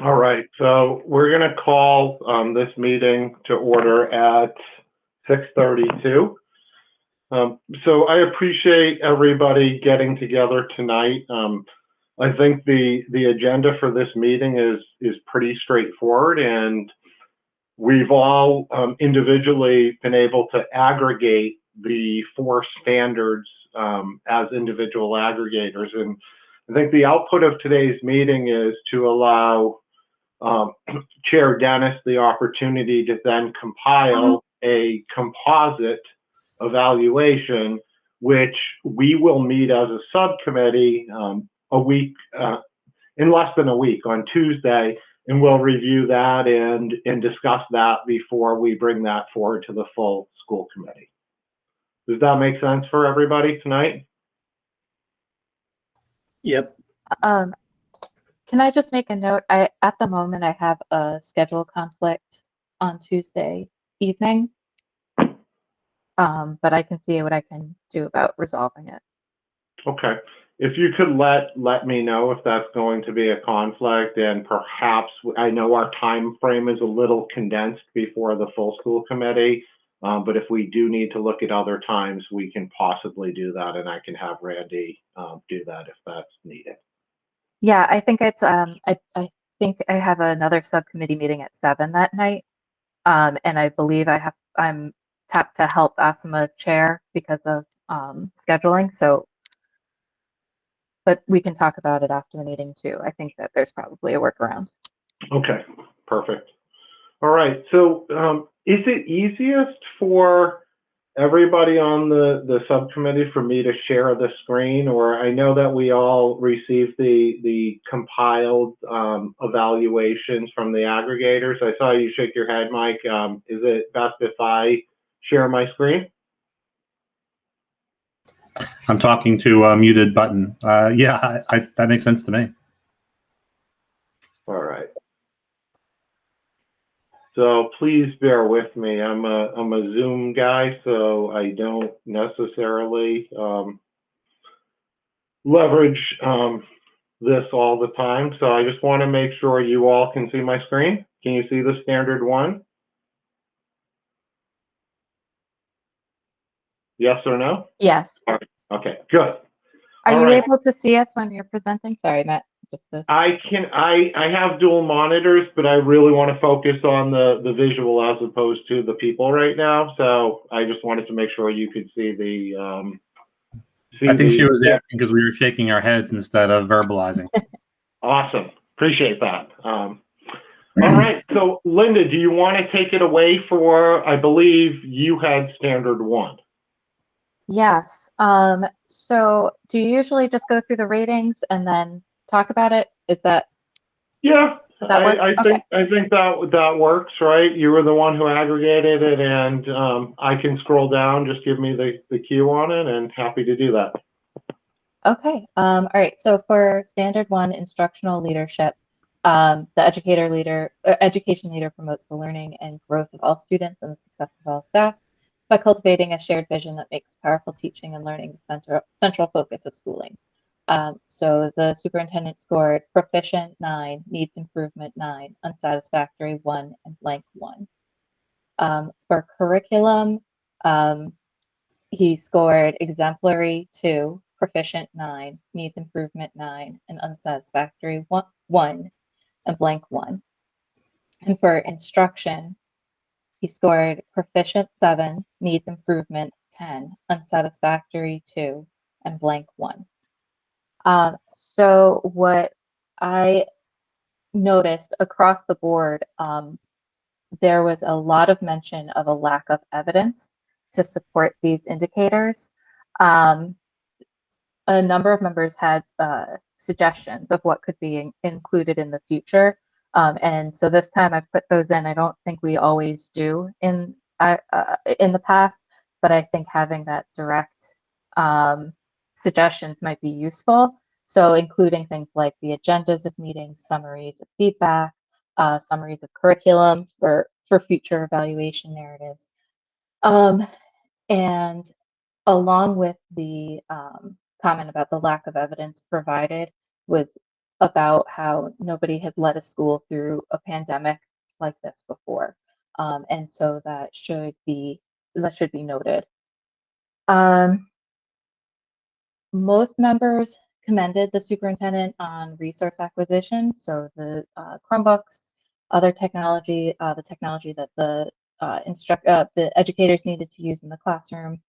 All right, so we're going to call this meeting to order at 6:32. So I appreciate everybody getting together tonight. I think the agenda for this meeting is pretty straightforward, and we've all individually been able to aggregate the 4 standards as individual aggregators. And I think the output of today's meeting is to allow Chair Dennis the opportunity to then compile a composite evaluation, which we will meet as a subcommittee a week, in less than a week, on Tuesday, and we'll review that and discuss that before we bring that forward to the full school committee. Does that make sense for everybody tonight? Yep. Can I just make a note? At the moment, I have a schedule conflict on Tuesday evening, but I can see what I can do about resolving it. Okay. If you could let me know if that's going to be a conflict, and perhaps, I know our time frame is a little condensed before the full school committee, but if we do need to look at other times, we can possibly do that, and I can have Randy do that if that's needed. Yeah, I think it's I think I have another subcommittee meeting at 7 that night, and I believe I'm tapped to help Asima chair because of scheduling. So, but we can talk about it after the meeting too. I think that there's probably a workaround. Okay, perfect. All right, so is it easiest for everybody on the subcommittee for me to share the screen? Or I know that we all received the compiled evaluations from the aggregators. I saw you shake your head, Mike. Is it best if I share my screen? I'm talking to a muted button. Yeah, that makes sense to me. All right. So please bear with me. I'm a Zoom guy, so I don't necessarily leverage this all the time. So I just want to make sure you all can see my screen. Can you see the standard one? Yes or no? Yes. Okay, good. Are All you right. able to see us when you're presenting? Sorry, Matt. I have dual monitors, but I really want to focus on the visual as opposed to the people right now. So I just wanted to make sure you could see the. I think she was asking because we were shaking our heads instead of verbalizing. Awesome. Appreciate that. All right. So Linda, do you want to take it away for, I believe you had standard 1. Yes. So do you usually just go through the ratings and then talk about it? Is that? Yeah, I Okay. think that works, right? You were the one who aggregated it, and I can scroll down. Just give me the cue on it, and happy to do that. Okay. All right. So for standard 1, instructional leadership, the education leader promotes the learning and growth of all students and the success of all staff by cultivating a shared vision that makes powerful teaching and learning the central focus of schooling. So the superintendent scored proficient 9, needs improvement 9, unsatisfactory 1, and blank 1. For curriculum, he scored exemplary 2, proficient 9, needs improvement 9, and unsatisfactory 1, and blank 1. And for instruction, he scored proficient 7, needs improvement 10, unsatisfactory 2, and blank 1. So what I noticed across the board, there was a lot of mention of a lack of evidence to support these indicators. A number of members had suggestions of what could be included in the future. And so this time I've put those in. I don't think we always do in the past, but I think having that direct suggestions might be useful. So including things like the agendas of meetings, summaries of feedback, summaries of curriculum for future evaluation narratives. And along with the comment about the lack of evidence provided was about how nobody had led a school through a pandemic like this before. And so that should be noted. Most members commended the superintendent on resource acquisition, so the Chromebooks, other technology, the technology that the educators needed to use in the classroom,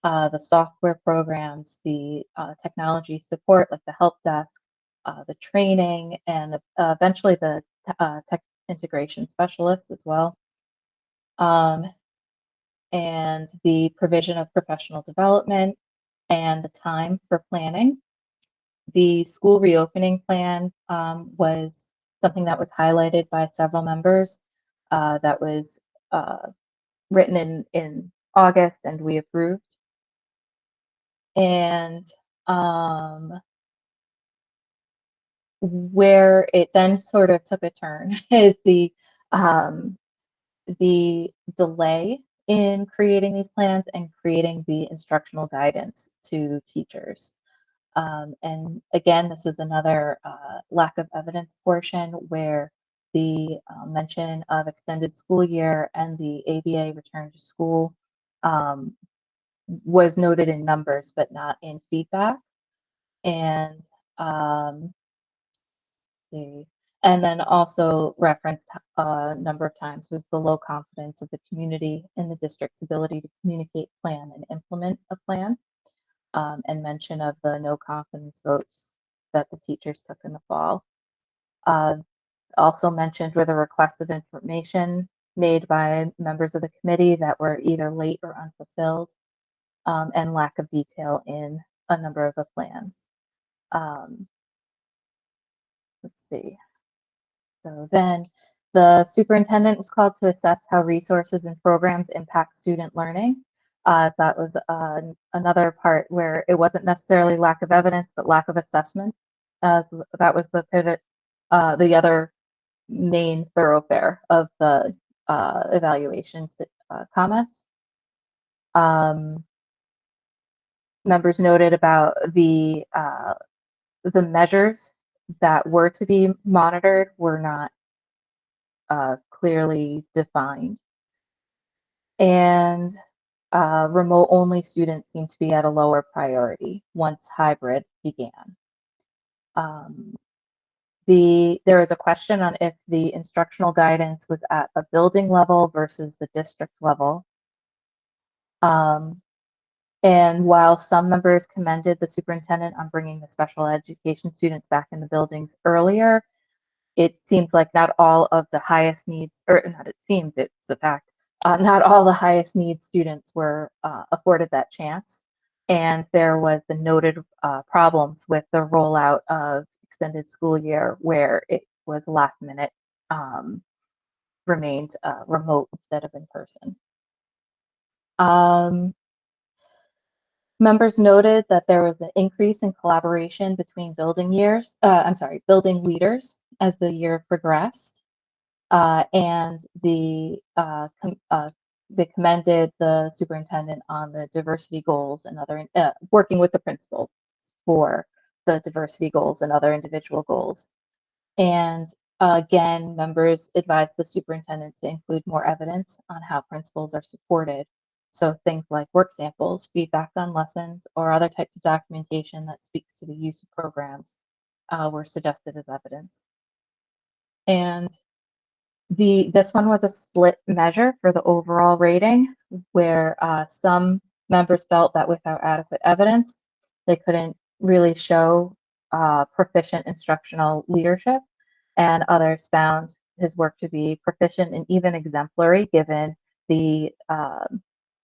the software programs, the technology support like the help desk, the training, and eventually the tech integration specialists as well. And the provision of professional development and the time for planning. The school reopening plan was something that was highlighted by several members that was written in August and we approved. And where it then sort of took a turn is the delay in creating these plans and creating the instructional guidance to teachers. And again, this is another lack of evidence portion where the mention of extended school year and the ABA return to school was noted in numbers, but not in feedback. And and then also referenced a number of times was the low confidence of the community in the district's ability to communicate, plan, and implement a plan, and mention of the no confidence votes that the teachers took in the fall. Also mentioned were the requests of information made by members of the committee that were either late or unfulfilled, and lack of detail in a number of the plans. Let's see. So then the superintendent was called to assess how resources and programs impact student learning. That was another part where it wasn't necessarily lack of evidence, but lack of assessment. So that was the pivot, the other main thoroughfare of the evaluations comments. Members noted about the measures that were to be monitored were not clearly defined. And remote-only students seem to be at a lower priority once hybrid began. There was a question on if the instructional guidance was at a building level versus the district level. And while some members commended the superintendent on bringing the special education students back in the buildings earlier, it seems like not all of the highest needs, or not it seems, it's a fact, not all the highest needs students were afforded that chance. And there was the noted problems with the rollout of extended school year where it was last minute, remained remote instead of in person. Members noted that there was an increase in collaboration between building leaders as the year progressed, and they commended the superintendent on the diversity goals and other working with the principal for the diversity goals and other individual goals. And again, members advised the superintendent to include more evidence on how principals are supported. So things like work samples, feedback on lessons, or other types of documentation that speaks to the use of programs were suggested as evidence. And this one was a split measure for the overall rating, where some members felt that without adequate evidence, they couldn't really show proficient instructional leadership, and others found his work to be proficient and even exemplary given the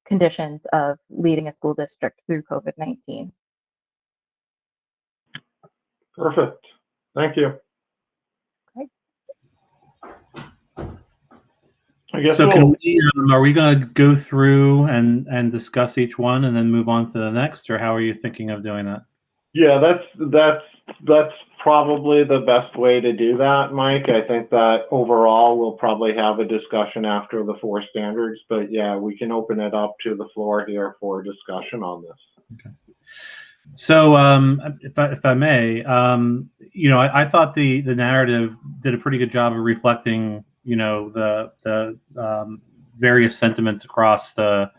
conditions of leading a school district through COVID-19. Perfect. Thank you. Okay. I guess so can we, are we going to go through and discuss each one and then move on to the next, or how are you thinking of doing that? Yeah, that's probably the best way to do that, Mike. I think that overall we'll probably have a discussion after the 4 standards, but yeah, we can open it up to the floor here for discussion on this. Okay. So, if I may, I thought the narrative did a pretty good job of reflecting, the various sentiments across the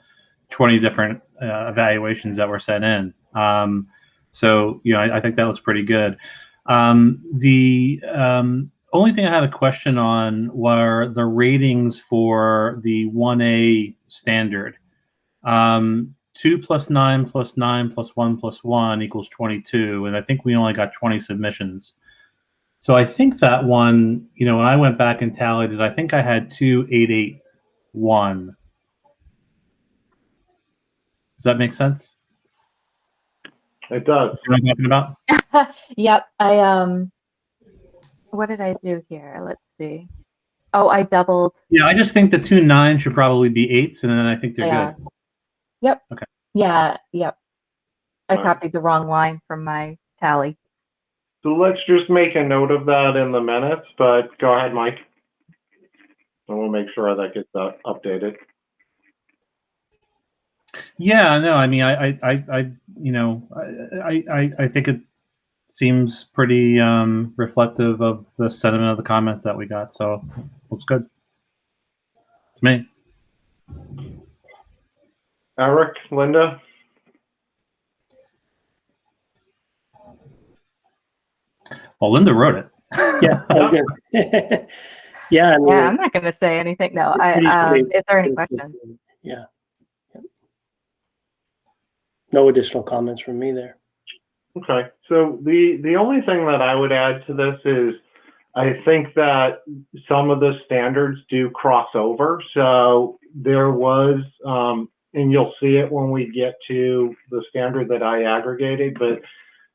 20 different evaluations that were sent in. I think that looks pretty good. The only thing I had a question on were the ratings for the 1A standard. 2 plus 9 plus 9 plus 1 plus 1 equals 22, and I think we only got 20 submissions. So I think that one, when I went back and tallied it, I think I had 2881. Does that make sense? It does. What I'm talking about? Yep. What did I do here? Let's see. Oh, I doubled. Yeah, I just think the 2 9s should probably be 8s, and then I think they're good. Yep. Okay. Yeah. Yep. I Right. copied the wrong line from my tally. So let's just make a note of that in the minutes, but go ahead, Mike. And we'll make sure that gets updated. Yeah, no, I mean, I think it seems pretty reflective of the sentiment of the comments that we got. So looks good to me. Eric, Linda? Well, Linda wrote it. Yeah. Yeah. I mean, Yeah, I'm not going to say anything. No, if there are any questions. Yeah. No additional comments from me there. Okay, so the only thing that I would add to this is I think that some of the standards do cross over. So there was, and you'll see it when we get to the standard that I aggregated, but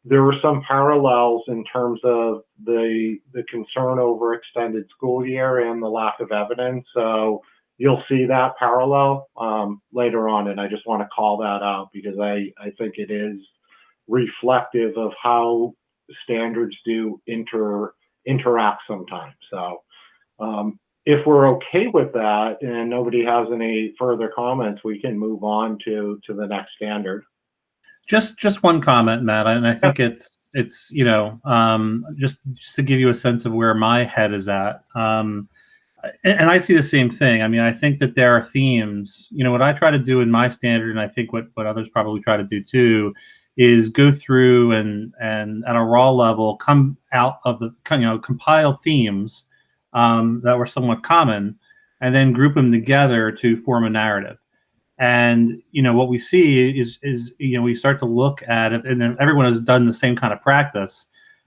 there were some parallels in terms of the concern over extended school year and the lack of evidence. So you'll see that parallel later on, and I just want to call that out because I think it is reflective of how standards do interact sometimes. So if we're okay with that and nobody has any further comments, we can move on to the next standard. Just one comment, Matt, and I think it's just to give you a sense of where my head is at. And I see the same thing. I mean, I think that there are themes. What I try to do in my standard, and I think what others probably try to do too, is go through and at a raw level come out of the compile themes that were somewhat common, and then group them together to form a narrative. And what we see is we start to look at it, and if everyone has done the same kind of practice,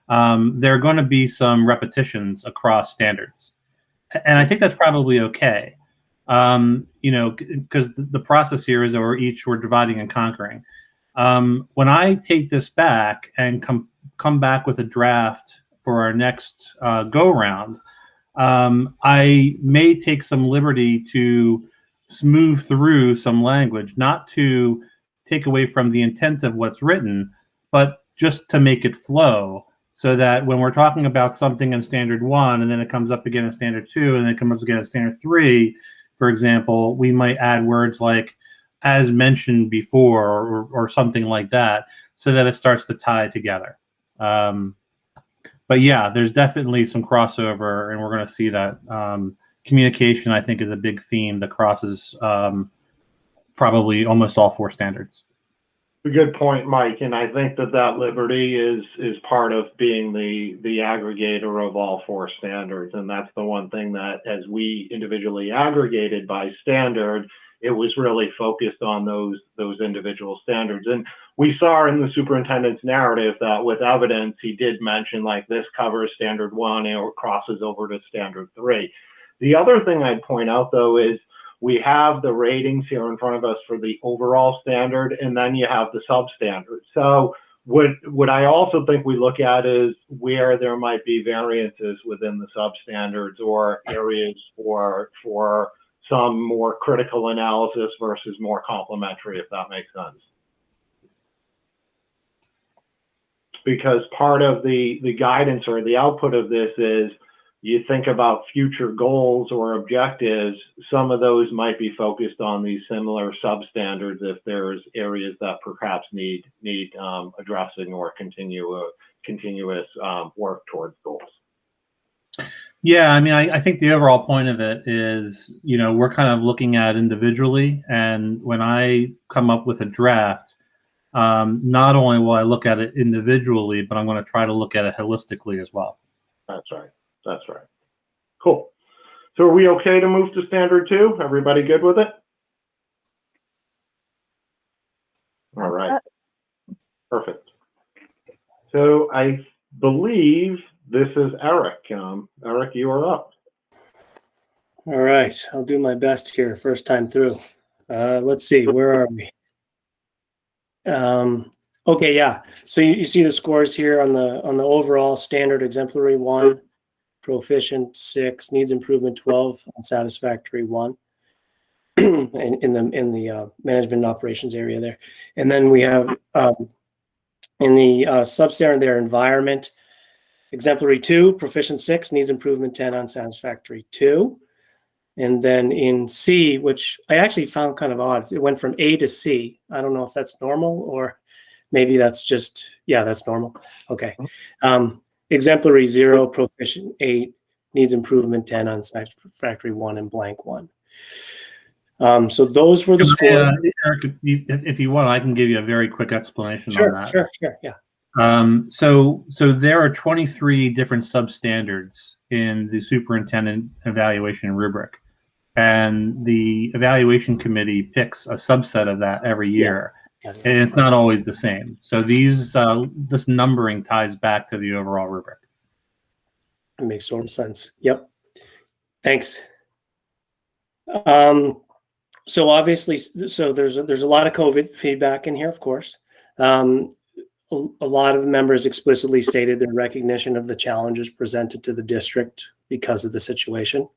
there are going to be some repetitions across standards, and I think that's probably okay. Because the process here is that we're dividing and conquering. When I take this back and come back with a draft for our next go round, I may take some liberty to smooth through some language, not to take away from the intent of what's written, but just to make it flow so that when we're talking about something in standard 1 and then it comes up again in standard 2 and then it comes up again in standard 3, for example, we might add words like as mentioned before or something like that so that it starts to tie together. But yeah, there's definitely some crossover, and we're going to see that. Communication, I think, is a big theme that crosses probably almost all 4 standards. A good point, Mike, and I think that liberty is part of being the aggregator of all 4 standards, and that's the one thing that as we individually aggregated by standard, it was really focused on those individual standards. And we saw in the superintendent's narrative that with evidence, he did mention like this covers standard 1 or crosses over to standard 3. The other thing I'd point out though is we have the ratings here in front of us for the overall standard, and then you have the substandard. So what I also think we look at is where there might be variances within the substandards or areas for some more critical analysis versus more complementary, if that makes sense. Because part of the guidance or the output of this is you think about future goals or objectives, some of those might be focused on these similar substandards if there's areas that perhaps need addressing or continuous work towards goals. Yeah, I mean, I think the overall point of it is, we're kind of looking at individually, and when I come up with a draft, not only will I look at it individually, but I'm going to try to look at it holistically as well. That's right. That's right. Cool. So are we okay to move to standard 2? Everybody good with it? All right. Perfect. So I believe this is Eric. Eric, you are up. All right, I'll do my best here. First time through. Let's see, where are we? Okay, yeah. So you see the scores here on the overall standard: exemplary 1, proficient 6, needs improvement 12, unsatisfactory 1. in the management and operations area there, and then we have in the substandard there, environment, exemplary 2, proficient 6, needs improvement 10, unsatisfactory 2. And then in C, which I actually found kind of odd, it went from A to C. I don't know if that's normal or maybe that's just, yeah, that's normal. Okay. Exemplary 0, proficient 8, needs improvement 10, unsatisfactory 1, and blank 1. So those were the scores. Eric, if you want, I can give you a very quick explanation on that. Sure, yeah. So there are 23 different substandards in the superintendent evaluation rubric, and the evaluation committee picks a subset of that every year, and it's not always the same. So this numbering ties back to the overall rubric. It makes total sense. Yep. Thanks. So obviously, there's a lot of COVID feedback in here, of course. A lot of members explicitly stated their recognition of the challenges presented to the district because of the situation.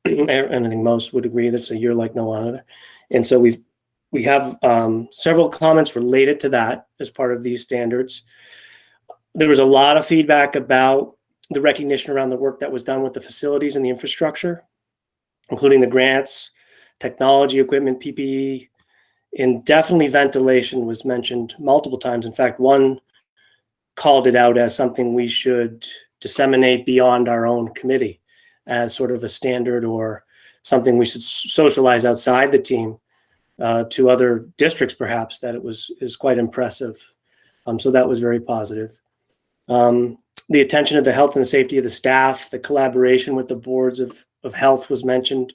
And I think most would agree that's a year like no other. And so we have several comments related to that as part of these standards. There was a lot of feedback about the recognition around the work that was done with the facilities and the infrastructure, including the grants, technology, equipment, PPE, and definitely ventilation was mentioned multiple times. In fact, one called it out as something we should disseminate beyond our own committee as sort of a standard or something we should socialize outside the team to other districts, perhaps, that is quite impressive. So that was very positive. The attention to the health and the safety of the staff, the collaboration with the boards of health was mentioned.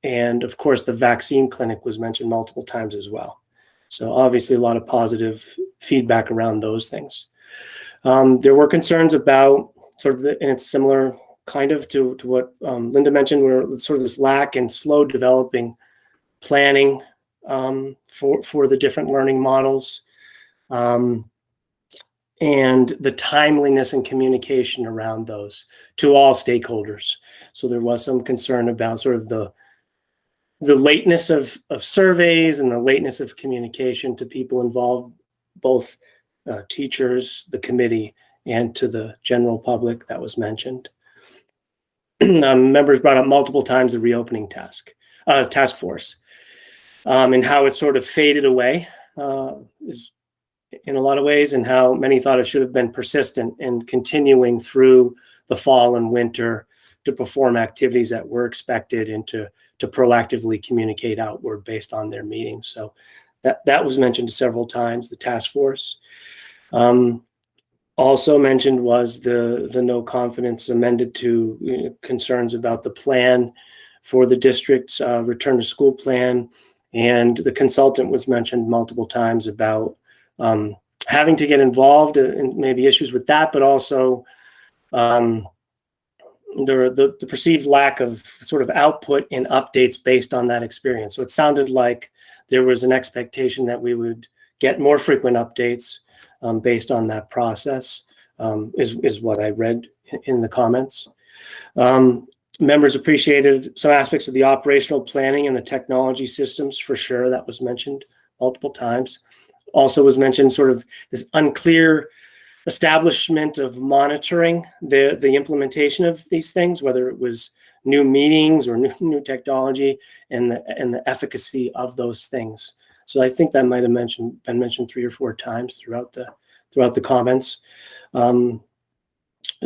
And of course, the vaccine clinic was mentioned multiple times as well. So obviously a lot of positive feedback around those things. There were concerns about and it's similar kind of to what Linda mentioned, where sort of this lack in slow developing planning for the different learning models, and the timeliness and communication around those to all stakeholders. So there was some concern about sort of the lateness of surveys and the lateness of communication to people involved, both teachers, the committee, and to the general public that was mentioned. Members brought up multiple times the reopening task force, and how it sort of faded away is in a lot of ways, and how many thought it should have been persistent and continuing through the fall and winter to perform activities that were expected and to proactively communicate outward based on their meetings. So that was mentioned several times, the task force. Also mentioned was the no confidence amended to concerns about the plan for the district's return to school plan. And the consultant was mentioned multiple times about having to get involved in maybe issues with that, but also the perceived lack of sort of output and updates based on that experience. So it sounded like there was an expectation that we would get more frequent updates based on that process, is what I read in the comments. Members appreciated some aspects of the operational planning and the technology systems, for sure. That was mentioned multiple times. Also was mentioned sort of this unclear establishment of monitoring the implementation of these things, whether it was new meetings or new technology, and the efficacy of those things. So I think that might have been mentioned 3 or 4 times throughout the comments.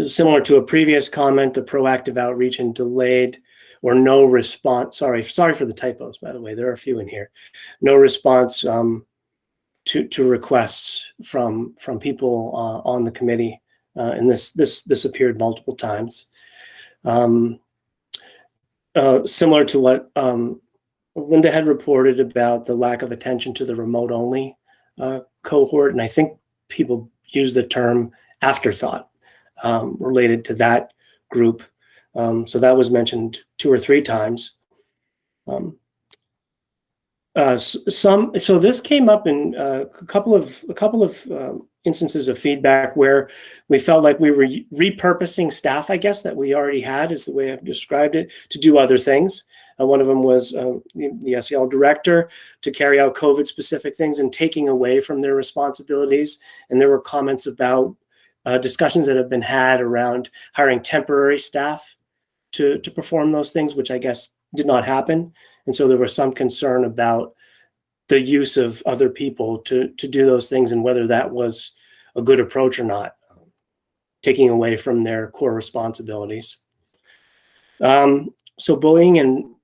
Similar to a previous comment, the proactive outreach and delayed or no response. Sorry for the typos, by the way. There are a few in here. No response to requests from people on the committee, and this appeared multiple times. Similar to what Linda had reported about the lack of attention to the remote only cohort, and I think people use the term afterthought related to that group. So that was mentioned 2 or 3 times. So this came up in a couple of instances of feedback where we felt like we were repurposing staff, I guess, that we already had, is the way I've described it, to do other things. One of them was the SEL director to carry out COVID-specific things and taking away from their responsibilities. And there were comments about discussions that have been had around hiring temporary staff to perform those things, which I guess did not happen. And so there was some concern about the use of other people to do those things and whether that was a good approach or not, taking away from their core responsibilities. So bullying and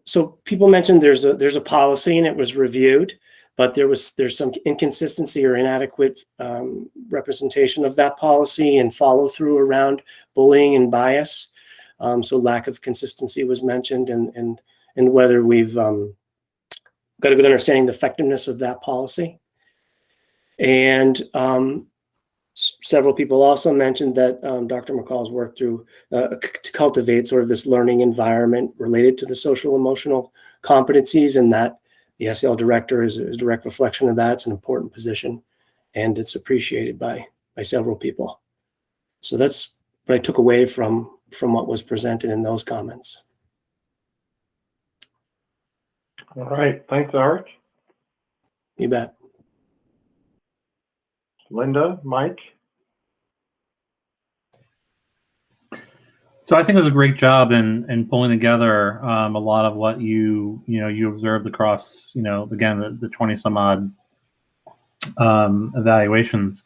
so people mentioned there's a policy and it was reviewed, but there's some inconsistency or inadequate representation of that policy and follow through around bullying and bias. So lack of consistency was mentioned, and whether we've got a good understanding of the effectiveness of that policy. And several people also mentioned that Dr. McCall's worked through to cultivate sort of this learning environment related to the social emotional competencies, and that the SEL director is a direct reflection of that. It's an important position, and it's appreciated by several people. So that's what I took away from what was presented in those comments. All right. Thanks, Eric. You bet. Linda, Mike? So I think it was a great job in pulling together a lot of what you observed across, again, the 20 some odd evaluations.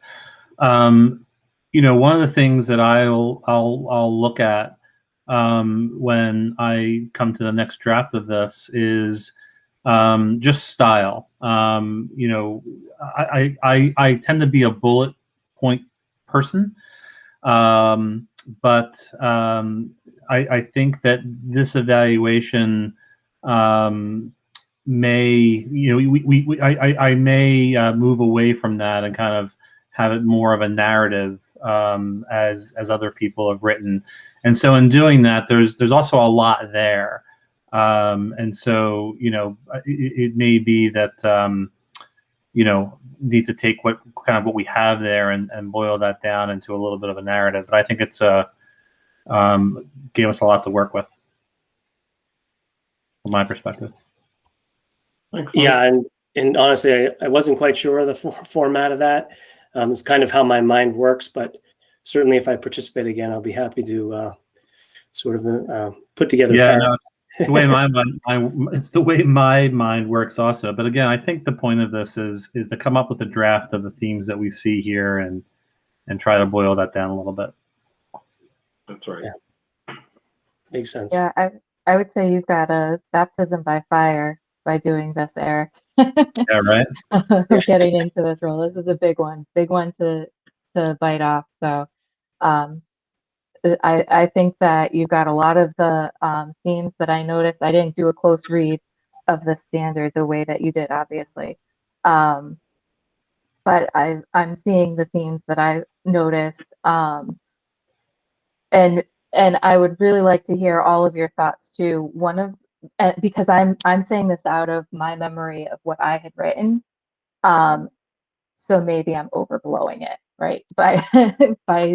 One of the things that I'll look at when I come to the next draft of this is just style. I tend to be a bullet point person. But I think that this evaluation may, I may move away from that and kind of have it more of a narrative as other people have written. And so in doing that, there's also a lot there. And so, it may be that, need to take what we have there and boil that down into a little bit of a narrative. But I think it's gave us a lot to work with from my perspective. Thanks, Yeah, and honestly, I wasn't quite sure of the format of that. It's kind of how my mind works, but certainly if I participate again, I'll be happy to sort of put together. Yeah, no, it's the way it's the way my mind works also. But again, I think the point of this is to come up with a draft of the themes that we see here and try to boil that down a little bit. That's right. Yeah. Makes sense. Yeah, I would say you've got a baptism by fire by doing this, Eric. Yeah, right. Getting into this role. This is a big one to bite off. So I think that you've got a lot of the themes that I noticed. I didn't do a close read of the standard the way that you did, obviously. But I'm seeing the themes that I noticed. And I would really like to hear all of your thoughts too. Because I'm saying this out of my memory of what I had written. So maybe I'm overblowing it, right? By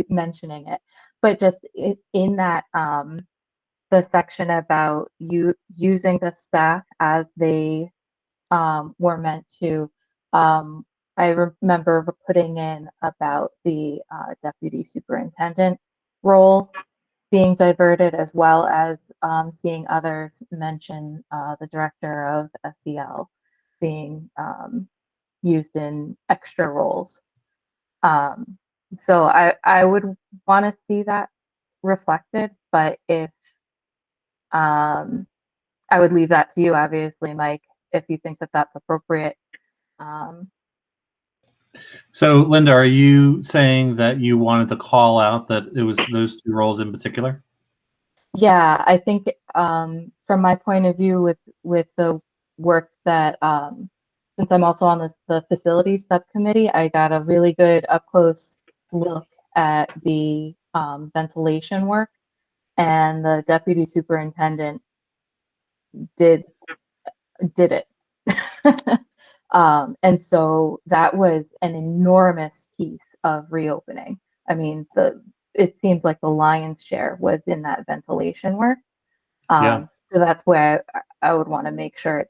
mentioning it. But just in that the section about you using the staff as they were meant to, I remember putting in about the deputy superintendent role being diverted, as well as seeing others mention the director of SEL being used in extra roles. So I would want to see that reflected, but if I would leave that to you, obviously, Mike, if you think that that's appropriate. So, Linda, are you saying that you wanted to call out that it was those two roles in particular? Yeah, I think from my point of view, with the work that since I'm also on the facilities subcommittee, I got a really good up close look at the ventilation work, and the deputy superintendent did it. And so that was an enormous piece of reopening. I mean, it seems like the lion's share was in that ventilation work. Yeah. So that's where I would want to make sure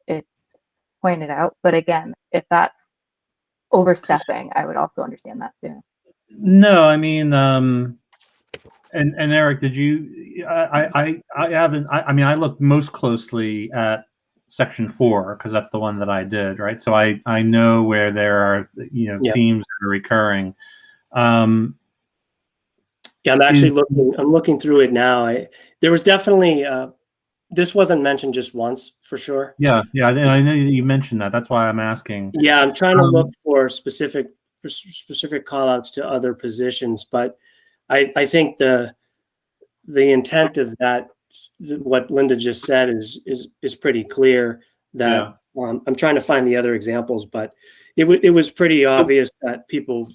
it's pointed out. But again, if that's overstepping, I would also understand that too. No, I mean, and Eric, did you? I haven't. I mean, I looked most closely at section 4 because that's the one that I did, right? So I know where there are themes that are recurring. Yeah, I'm actually looking through it now. There was definitely this wasn't mentioned just once for sure. Yeah, I know you mentioned that. That's why I'm asking. Yeah, I'm trying to look for specific call outs to other positions, but I think the intent of that, what Linda just said, is pretty clear. That I'm trying to find the other examples, but it was pretty obvious that people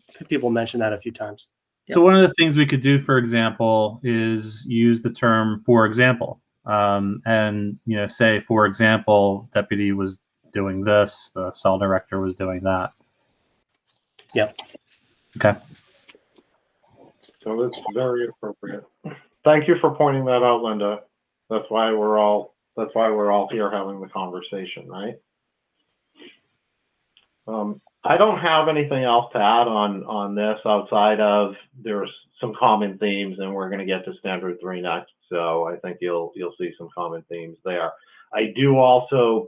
mentioned that a few times. So one of the things we could do, for example, is use the term "for example," and say, for example, deputy was doing this, the cell director was doing that. Yeah. Okay. So it's very appropriate. Thank you for pointing that out, Linda. That's why we're all here having the conversation, right? I don't have anything else to add on this outside of there's some common themes, and we're going to get to standard 3 next. So I think you'll see some common themes there. I do also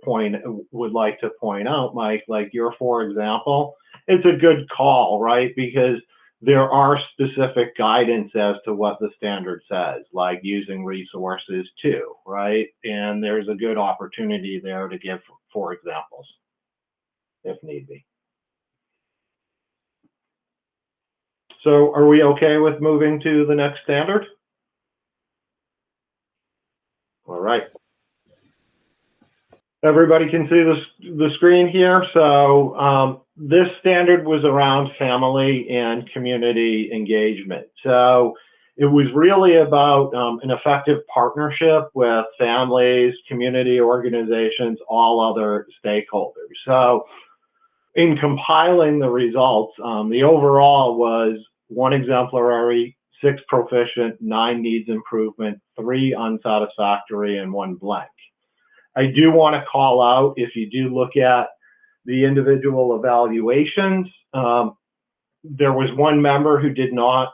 would like to point out, Mike, like your for example, it's a good call, right? Because there are specific guidance as to what the standard says, like using resources too, right? And there's a good opportunity there to give for examples if need be. So are we okay with moving to the next standard? All right. Everybody can see the screen here. So this standard was around family and community engagement. So it was really about an effective partnership with families, community organizations, all other stakeholders. So in compiling the results, the overall was 1 exemplary, 6 proficient, 9 needs improvement, 3 unsatisfactory, and 1 blank. I do want to call out, if you do look at the individual evaluations, there was 1 member who did not,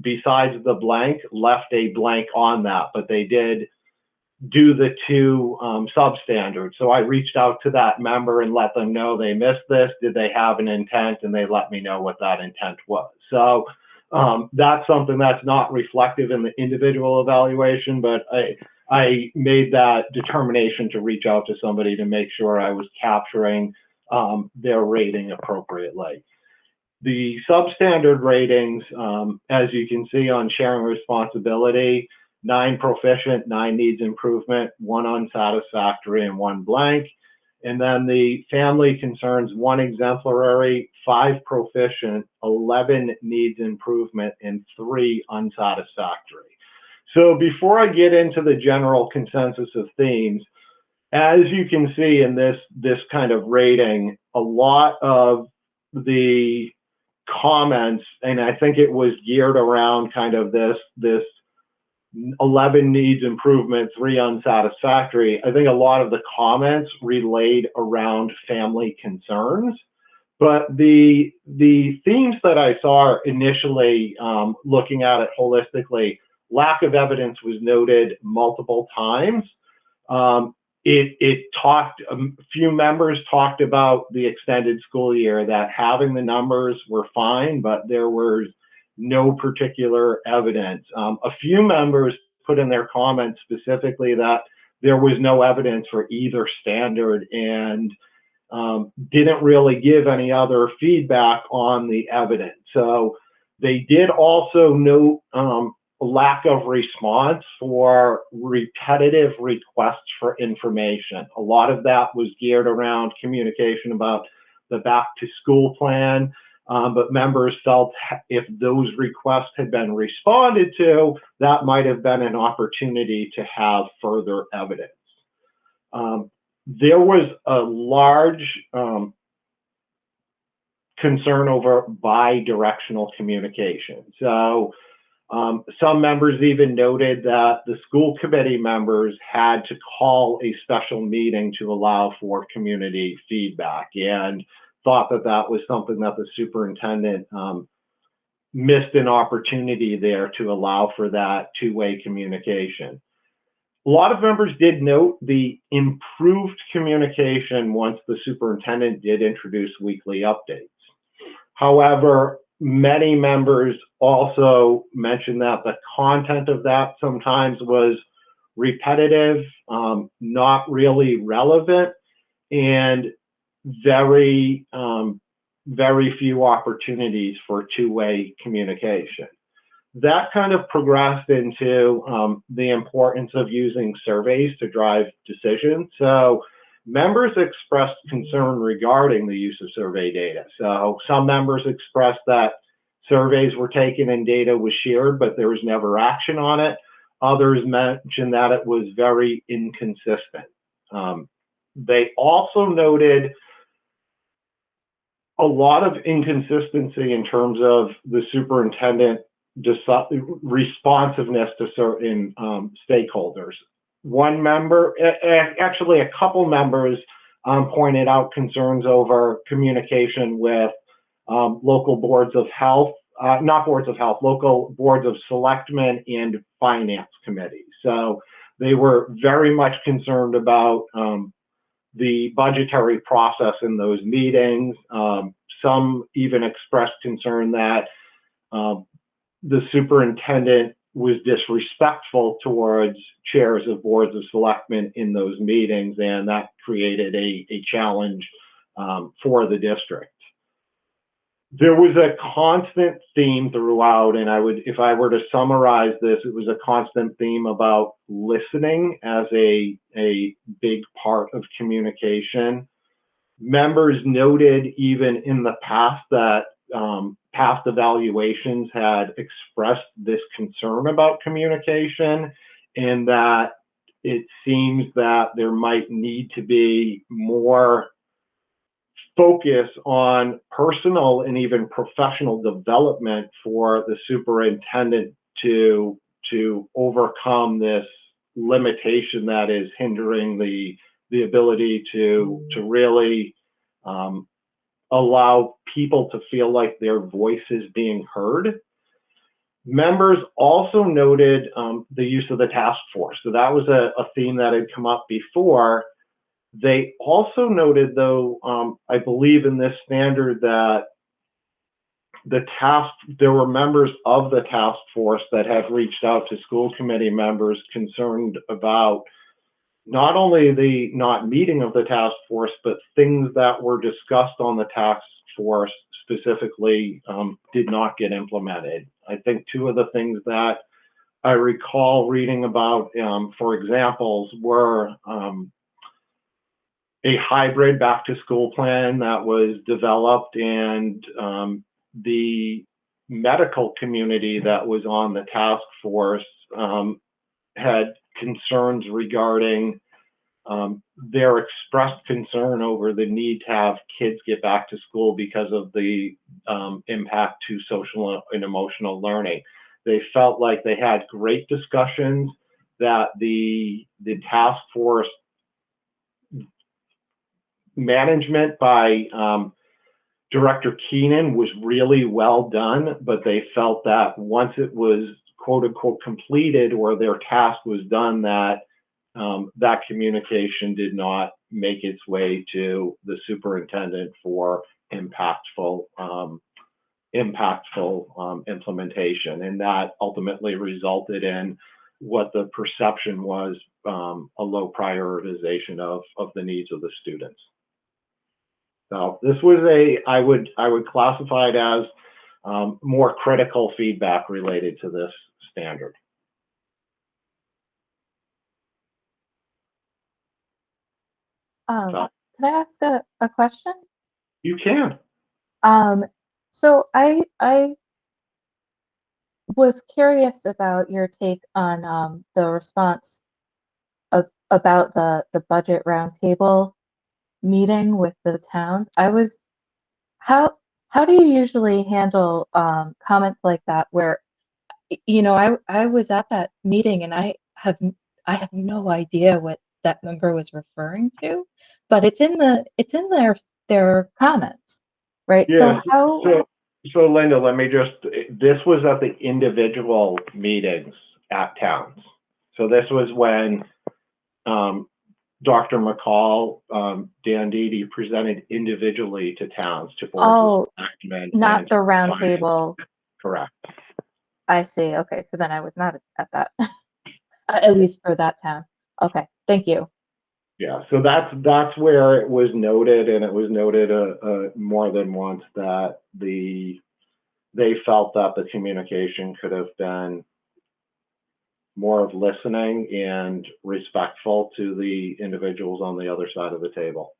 besides the blank, left a blank on that, but they did do the 2 substandards. So I reached out to that member and let them know they missed this. Did they have an intent? And they let me know what that intent was. So that's something that's not reflective in the individual evaluation, but I made that determination to reach out to somebody to make sure I was capturing their rating appropriately. The substandard ratings, as you can see on sharing responsibility, 9 proficient, 9 needs improvement, 1 unsatisfactory, and 1 blank. And then the family concerns, 1 exemplary, 5 proficient, 11 needs improvement, and 3 unsatisfactory. So before I get into the general consensus of themes, as you can see in this kind of rating, a lot of the comments, and I think it was geared around kind of this 11 needs improvement, 3 unsatisfactory. I think a lot of the comments relayed around family concerns, But the themes that I saw initially, looking at it holistically, lack of evidence was noted multiple times. A few members talked about the extended school year, that having the numbers were fine, but there was no particular evidence. A few members put in their comments specifically that there was no evidence for either standard, and didn't really give any other feedback on the evidence. So they did also note lack of response for repetitive requests for information. A lot of that was geared around communication about the back to school plan, but members felt if those requests had been responded to, that might have been an opportunity to have further evidence. There was a large concern over bi-directional communication. So some members even noted that the school committee members had to call a special meeting to allow for community feedback, and thought that that was something that the superintendent missed an opportunity there to allow for that two-way communication. A lot of members did note the improved communication once the superintendent did introduce weekly updates. However, many members also mentioned that the content of that sometimes was repetitive, not really relevant, and very few opportunities for two-way communication. That kind of progressed into the importance of using surveys to drive decisions. So members expressed concern regarding the use of survey data. So some members expressed that surveys were taken and data was shared, but there was never action on it. Others mentioned that it was very inconsistent. They also noted a lot of inconsistency in terms of the superintendent responsiveness to certain stakeholders. One member, actually a couple members, pointed out concerns over communication with local boards of health, local boards of selectmen and finance committees. So they were very much concerned about the budgetary process in those meetings. Some even expressed concern that the superintendent was disrespectful towards chairs of boards of selectmen in those meetings, and that created a challenge for the district. There was a constant theme throughout, and if I were to summarize this, it was a constant theme about listening as a big part of communication. Members noted even in the past that past evaluations had expressed this concern about communication, and that it seems that there might need to be more focus on personal and even professional development for the superintendent to overcome this limitation that is hindering the ability to really allow people to feel like their voice is being heard. Members also noted the use of the task force. So that was a theme that had come up before. They also noted, though, I believe in this standard, that there were members of the task force that had reached out to school committee members concerned about not only the not meeting of the task force, but things that were discussed on the task force specifically did not get implemented. I think two of the things that I recall reading about, for examples, were a hybrid back to school plan that was developed, and the medical community that was on the task force had concerns regarding their expressed concern over the need to have kids get back to school because of the impact to social and emotional learning. They felt like they had great discussions, that the task force management by Director Keenan was really well done, but they felt that once it was quote unquote completed or their task was done, that that communication did not make its way to the superintendent for impactful implementation, and that ultimately resulted in what the perception was, a low prioritization of the needs of the students. So this was I would classify it as more critical feedback related to this standard. Can I ask a question? You can. So I was curious about your take on the response about the budget roundtable meeting with the towns. How do you usually handle comments like that where, you know, I was at that meeting and I have no idea what that member was referring to, but it's in their comments, right? Yeah. So how? So Linda, let me just, this was at the individual meetings at towns. So this was when Dr. McCall, Dan Deedy presented individually to towns to boards of selectmen, not the roundtable. Correct. I see. Okay, so then I was not at that, at least for that town. Okay, thank you. Yeah, so that's where it was noted, and it was noted more than once that they felt that the communication could have been more of listening and respectful to the individuals on the other side of the table.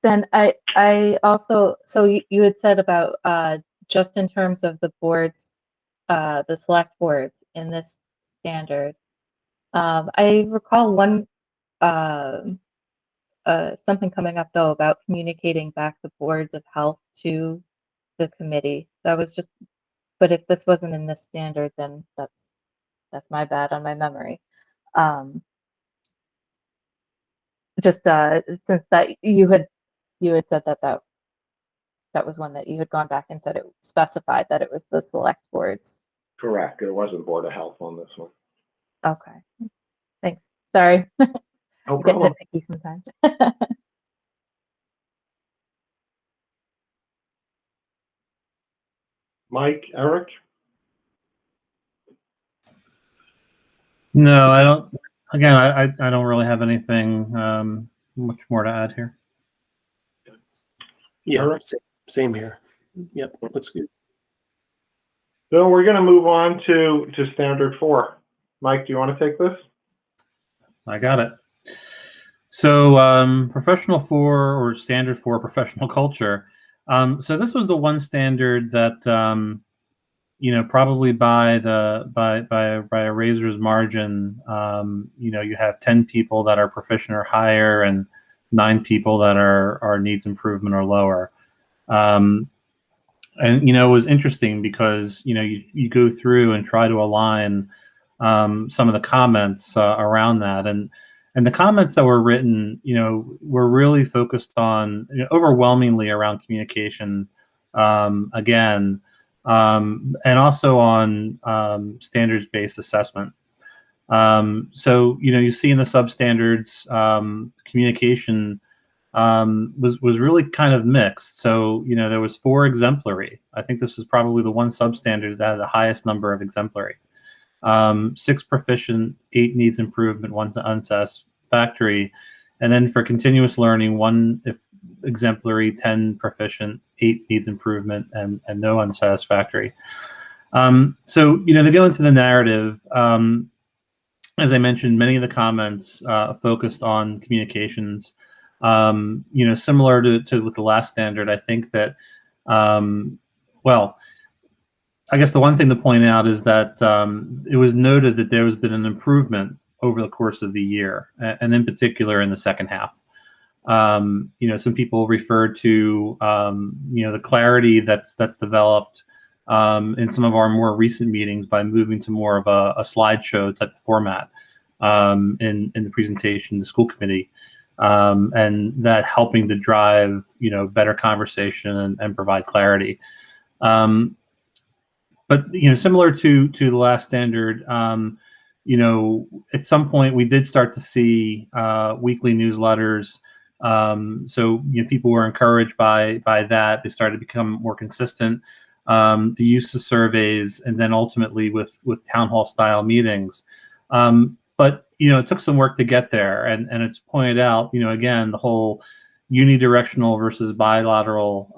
Then I also, so you had said about just in terms of the boards, the select boards in this standard. I recall one something coming up though about communicating back the boards of health to the committee. That was just, but if this wasn't in this standard, then that's my bad on my memory. Just since that you had said that was one that you had gone back and said it specified that it was the select boards. Correct. It wasn't Board of Health on this one. Okay. Thanks. Sorry. No problem. Get nitpicky sometimes. Mike, Eric? No, I don't. Again, I don't really have anything much more to add here. Yeah, Eric? same here. Yep, looks good. So we're going to move on to Standard 4. Mike, do you want to take this? I got it. So Professional 4 or Standard 4 professional culture. So this was the one standard that you know, probably by a razor's margin, you know, you have 10 people that are proficient or higher and 9 people that are needs improvement or lower. And you know, it was interesting because you know you go through and try to align some of the comments around that, and the comments that were written, you know, were really focused on, you know, overwhelmingly around communication, again, and also on standards-based assessment. So you know, you see in the substandards, communication was really kind of mixed. So you know, there was 4 exemplary. I think this was probably the one substandard that had the highest number of exemplary. 6 proficient, 8 needs improvement, 1 unsatisfactory, and then for continuous learning, 1 if exemplary, 10 proficient, 8 needs improvement, and no unsatisfactory. So you know, to go into the narrative, as I mentioned, many of the comments focused on communications. You know, similar to with the last standard, I think that, well, I guess the one thing to point out is that it was noted that there has been an improvement over the course of the year, and in particular in the second half. You know, some people referred to you know, the clarity that's developed in some of our more recent meetings by moving to more of a slideshow type of format in the presentation to the school committee. and that helping to drive, better conversation and provide clarity. But similar to the last standard, at some point we did start to see weekly newsletters. So people were encouraged by that. They started to become more consistent. The use of surveys, and then ultimately with town hall style meetings. But it took some work to get there, and it's pointed out, again, the whole unidirectional versus bilateral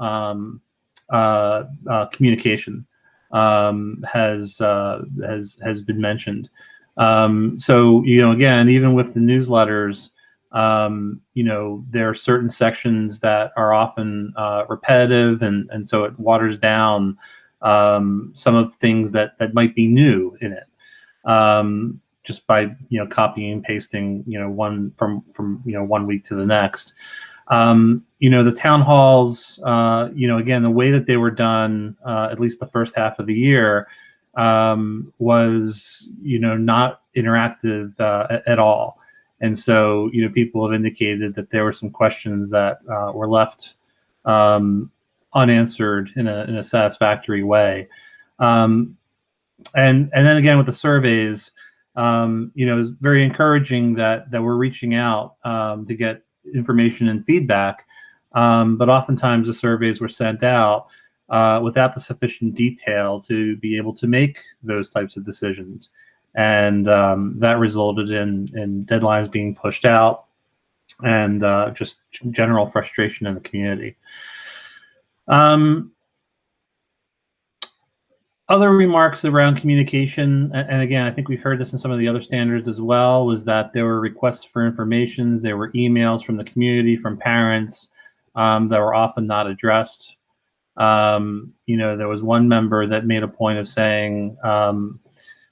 communication has been mentioned. So again, even with the newsletters, there are certain sections that are often repetitive, and so it waters down some of the things that might be new in it, just by copying and pasting one from 1 week to the next. The town halls, again, the way that they were done, at least the first half of the year, was not interactive at all. And so, people have indicated that there were some questions that were left unanswered in a satisfactory way. And then again with the surveys, it's very encouraging that we're reaching out to get information and feedback, but oftentimes the surveys were sent out without the sufficient detail to be able to make those types of decisions. And that resulted in deadlines being pushed out, and just general frustration in the community. Other remarks around communication, and again, I think we've heard this in some of the other standards as well, was that there were requests for information, there were emails from the community, from parents, that were often not addressed. There was one member that made a point of saying,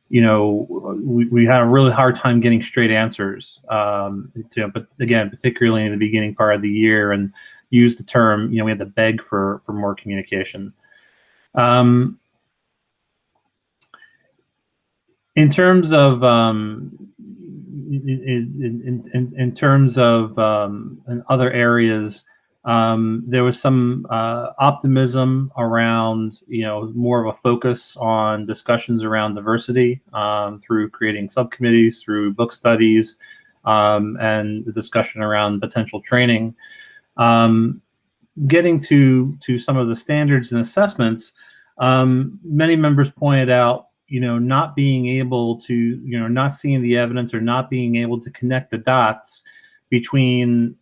we had a really hard time getting straight answers, but again, particularly in the beginning part of the year, and used the term, we had to beg for more communication. In terms of in terms of in other areas, there was some optimism around more of a focus on discussions around diversity through creating subcommittees, through book studies, and the discussion around potential training. Getting to some of the standards and assessments, many members pointed out not being able to, not seeing the evidence or not being able to connect the dots between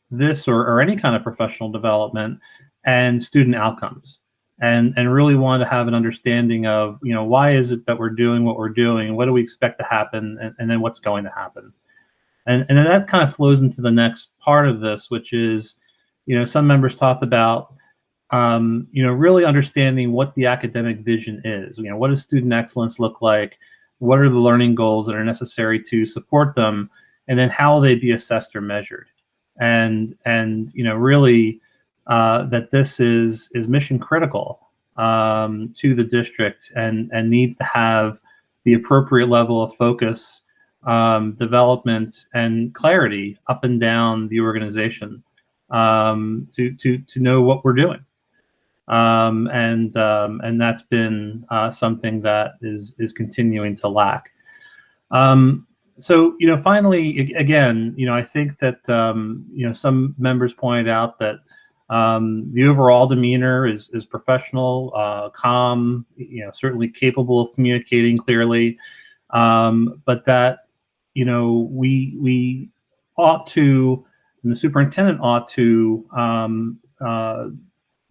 this or any kind of professional development and student outcomes, and really want to have an understanding of, why is it that we're doing what we're doing? What do we expect to happen? And then what's going to happen? And then that kind of flows into the next part of this, which is, some members talked about, really understanding what the academic vision is. What does student excellence look like? What are the learning goals that are necessary to support them? And then how will they be assessed or measured? And really that this is mission critical to the district, and needs to have the appropriate level of focus, development, and clarity up and down the organization to know what we're doing. And that's been something that is continuing to lack. So finally, again, I think that some members pointed out that the overall demeanor is professional, calm, certainly capable of communicating clearly, but that we ought to, and the superintendent ought to,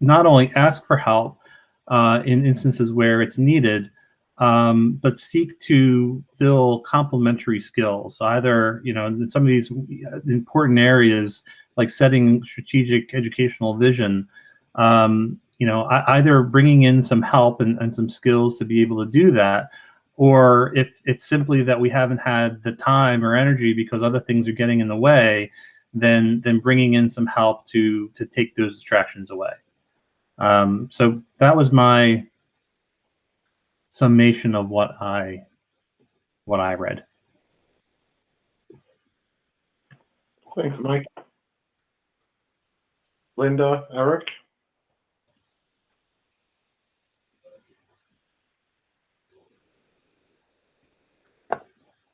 not only ask for help in instances where it's needed, but seek to fill complementary skills. So either, in some of these important areas, like setting strategic educational vision, either bringing in some help and some skills to be able to do that, or if it's simply that we haven't had the time or energy because other things are getting in the way, then bringing in some help to take those distractions away. So that was my summation of what I read. Thanks, Mike. Linda, Eric?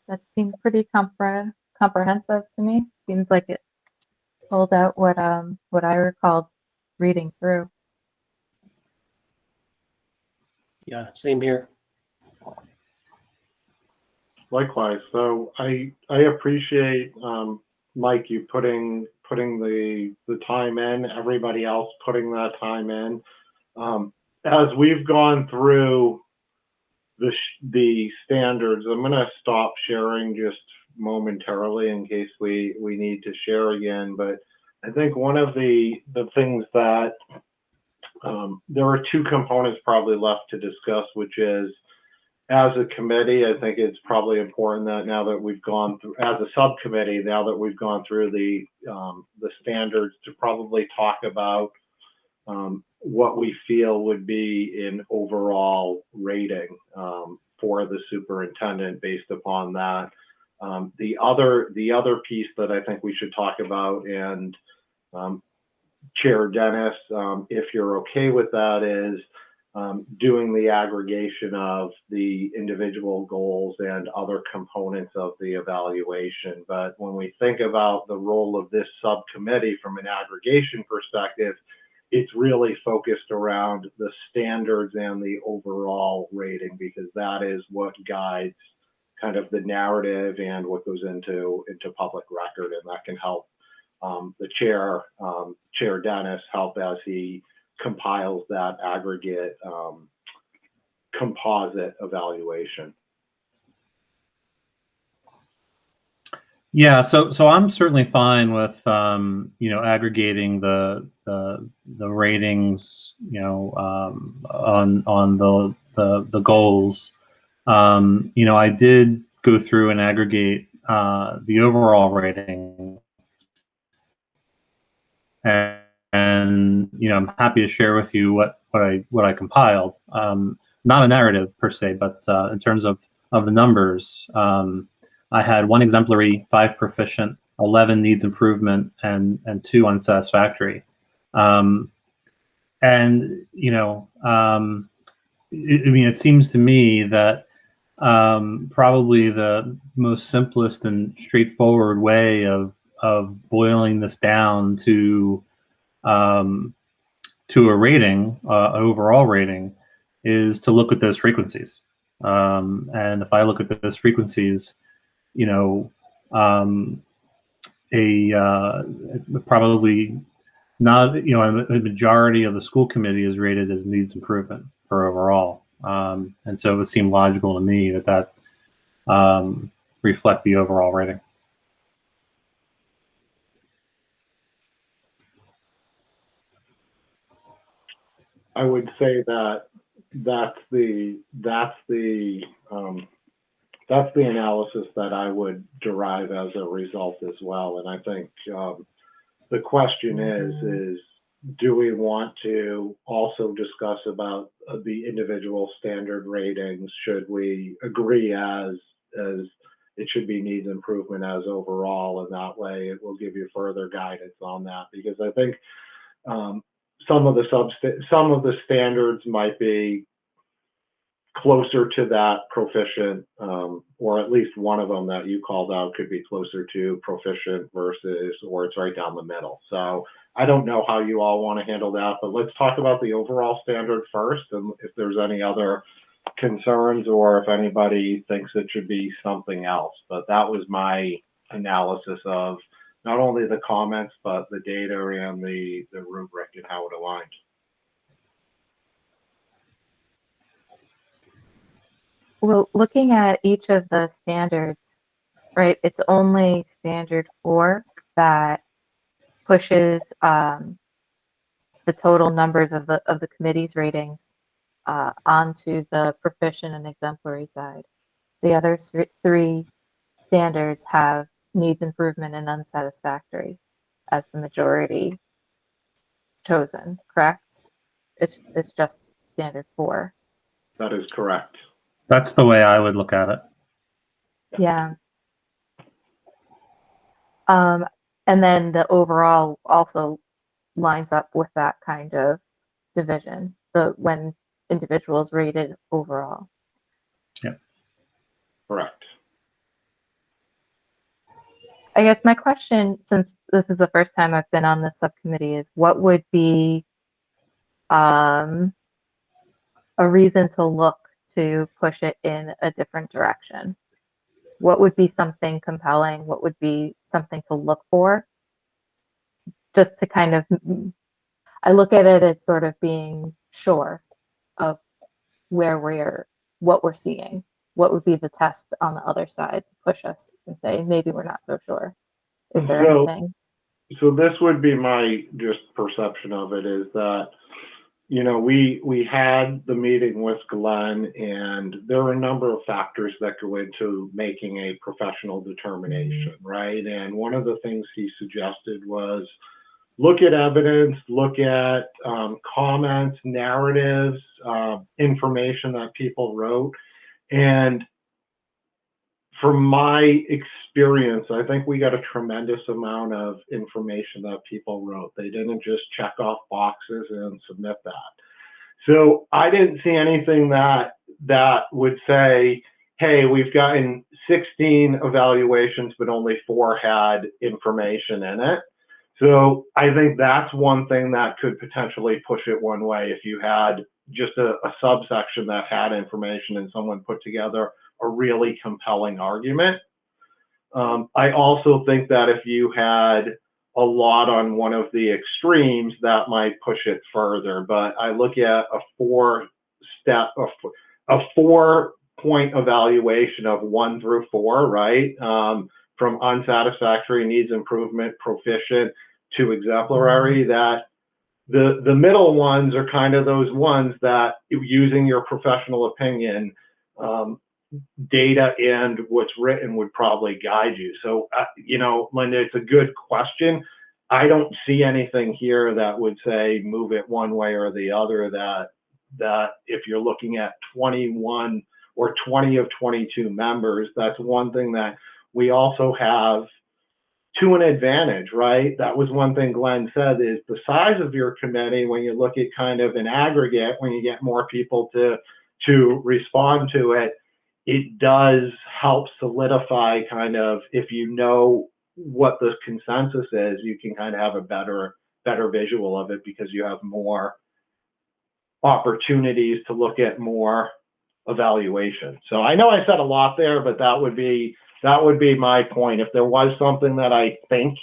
That seemed pretty comprehensive to me. Seems like it pulled out what I recalled reading through. Yeah, same here. Likewise. So I appreciate, Mike, you putting the time in, everybody else putting that time in. As we've gone through the standards, I'm going to stop sharing just momentarily in case we need to share again. But I think one of the things that there are two components probably left to discuss, which is, as a committee, I think it's probably important that now that we've gone through, as a subcommittee, now that we've gone through the standards, to probably talk about what we feel would be an overall rating for the superintendent based upon that. The other piece that I think we should talk about, and Chair Dennis, if you're okay with that, is doing the aggregation of the individual goals and other components of the evaluation. But when we think about the role of this subcommittee from an aggregation perspective, it's really focused around the standards and the overall rating, because that is what guides kind of the narrative and what goes into public record, and that can help the chair, Chair Dennis, help as he compiles that aggregate composite evaluation. Yeah, so I'm certainly fine with aggregating the ratings, on the goals. I did go through and aggregate the overall rating, and I'm happy to share with you what I compiled. Not a narrative per se, but in terms of the numbers. I had 1 exemplary, 5 proficient, 11 needs improvement, and 2 unsatisfactory. It seems to me that probably the most simplest and straightforward way of boiling this down to a rating, overall rating, is to look at those frequencies. And if I look at those frequencies, probably not, a majority of the school committee is rated as needs improvement for overall. And so it would seem logical to me that reflect the overall rating. I would say that that's the analysis that I would derive as a result as well. And I think the question is do we want to also discuss about the individual standard ratings? Should we agree as it should be needs improvement as overall, and that way it will give you further guidance on that? Because I think some of the standards might be closer to that proficient, or at least one of them that you called out could be closer to proficient versus, or it's right down the middle. So I don't know how you all want to handle that, but let's talk about the overall standard first, and if there's any other concerns or if anybody thinks it should be something else. But that was my analysis of not only the comments, but the data and the rubric and how it aligned. Well, looking at each of the standards, right, it's only standard 4 that pushes the total numbers of the committee's ratings onto the proficient and exemplary side. The other 3 standards have needs improvement and unsatisfactory as the majority chosen, correct? It's just standard 4. That is correct. That's the way I would look at it. Yeah. And then the overall also lines up with that kind of division, when individuals rated overall. Yeah. Correct. I guess my question, since this is the first time I've been on this subcommittee, is what would be a reason to look to push it in a different direction? What would be something compelling? What would be something to look for? Just to kind of, I look at it as sort of being sure of what we're seeing. What would be the test on the other side to push us and say, maybe we're not so sure? Is there anything? So this would be my just perception of it, is that, you know, we had the meeting with Glenn, and there are a number of factors that go into making a professional determination, right? And one of the things he suggested was look at evidence, look at comments, narratives, information that people wrote. And from my experience, I think we got a tremendous amount of information that people wrote. They didn't just check off boxes and submit that. So I didn't see anything that would say, hey, we've gotten 16 evaluations, but only 4 had information in it. So I think that's one thing that could potentially push it one way, if you had just a subsection that had information and someone put together a really compelling argument. I also think that if you had a lot on one of the extremes, that might push it further. But I look at a 4-point evaluation of 1 through 4, right? From unsatisfactory, needs improvement, proficient to exemplary, that the middle ones are kind of those ones that, using your professional opinion, data and what's written would probably guide you. So, you know, Linda, it's a good question. I don't see anything here that would say move it one way or the other, that if you're looking at 21 or 20 of 22 members, that's one thing that we also have to an advantage, right? That was one thing Glenn said, is the size of your committee, when you look at kind of an aggregate, when you get more people to respond to it, it does help solidify kind of, if you know what the consensus is, you can kind of have a better visual of it, because you have more opportunities to look at more evaluation. So I know I said a lot there, but that would be my point. If there was something that I think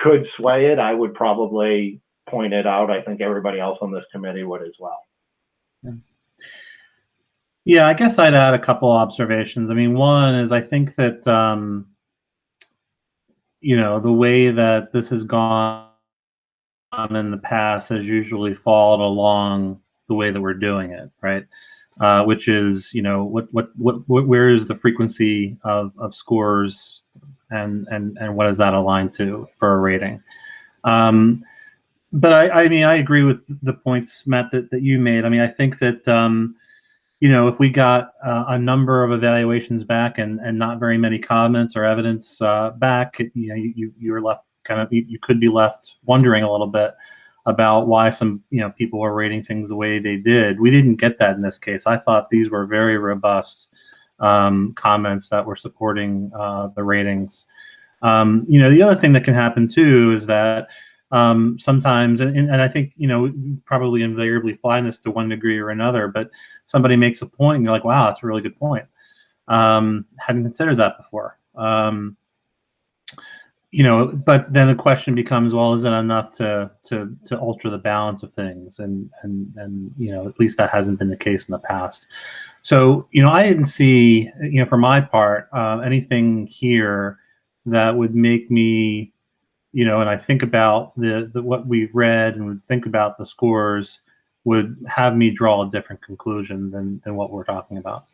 could sway it, I would probably point it out. I think everybody else on this committee would as well. Yeah, I guess I'd add a couple observations. I mean, one is I think that, you know, the way that this has gone in the past has usually followed along the way that we're doing it, right? Which is, you know, where is the frequency of scores, and what is that aligned to for a rating? But I mean, I agree with the points, Matt, that you made. I mean, I think that, you know, if we got a number of evaluations back and not very many comments or evidence back, you know, you were left kind of, you could be left wondering a little bit about why some, you know, people were rating things the way they did. We didn't get that in this case. I thought these were very robust comments that were supporting the ratings. You know, the other thing that can happen too is that sometimes, and I think, you know, probably invariably find this to one degree or another, but somebody makes a point and you're like, wow, that's a really good point. Hadn't considered that before. You know, but then the question becomes, well, is it enough to alter the balance of things? And you know, at least that hasn't been the case in the past. So, you know, I didn't see, you know, for my part, anything here that would make me, you know, and I think about the what we've read and would think about the scores, would have me draw a different conclusion than what we're talking about.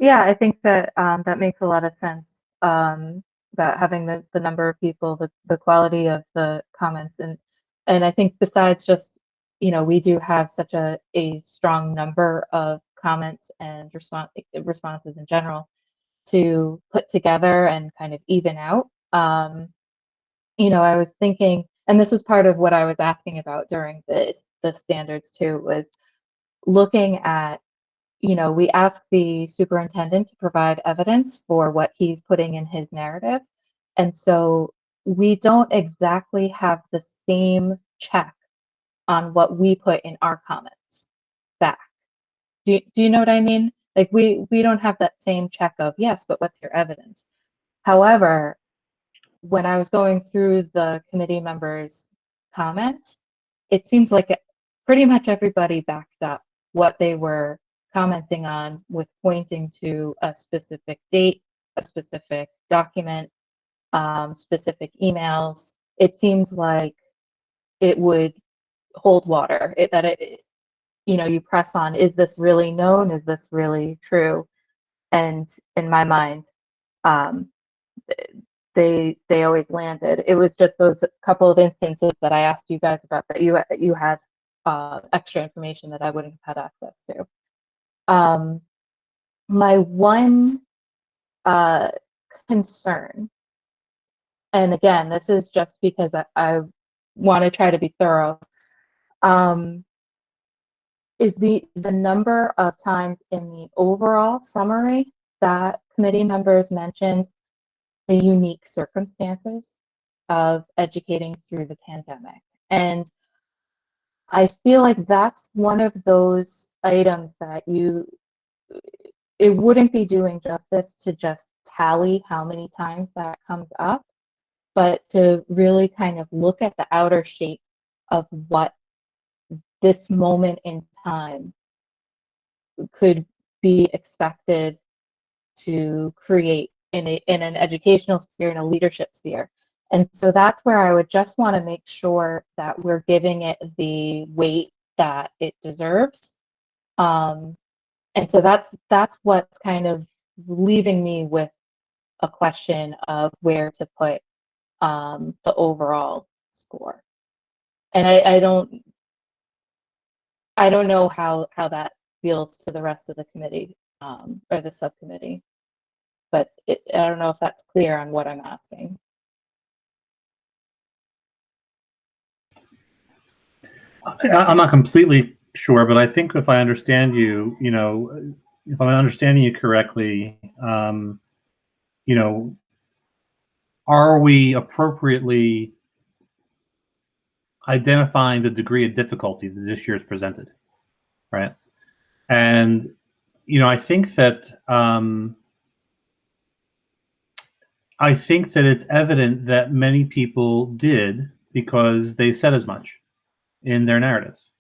Yeah, I think that that makes a lot of sense, about having the number of people, the quality of the comments, and I think besides just, you know, we do have such a strong number of comments and responses in general, to put together and kind of even out. I was thinking, and this was part of what I was asking about during the standards too, was looking at, we ask the superintendent to provide evidence for what he's putting in his narrative. And so we don't exactly have the same check on what we put in our comments back. Do you know what I mean? Like we don't have that same check of, yes, but what's your evidence? However, when I was going through the committee members' comments, it seems like pretty much everybody backed up what they were commenting on with pointing to a specific date, a specific document, specific emails. It seems like it would hold water, you press on, is this really known? Is this really true? And in my mind, they always landed. It was just those couple of instances that I asked you guys about that you had extra information that I wouldn't have had access to. My one concern, and again, this is just because I want to try to be thorough, is the number of times in the overall summary that committee members mentioned the unique circumstances of educating through the pandemic. And I feel like that's one of those items that it wouldn't be doing justice to just tally how many times that comes up, but to really kind of look at the outer shape of what this moment in time could be expected to create in an educational sphere, in a leadership sphere. And so that's where I would just want to make sure that we're giving it the weight that it deserves. And so that's what's kind of leaving me with a question of where to put the overall score. And I don't know how that feels to the rest of the committee or the subcommittee, but I don't know if that's clear on what I'm asking. I'm not completely sure, but I think if I understand you, if I'm understanding you correctly, are we appropriately identifying the degree of difficulty that this year is presented, right? And I think that it's evident that many people did, because they said as much in their narratives.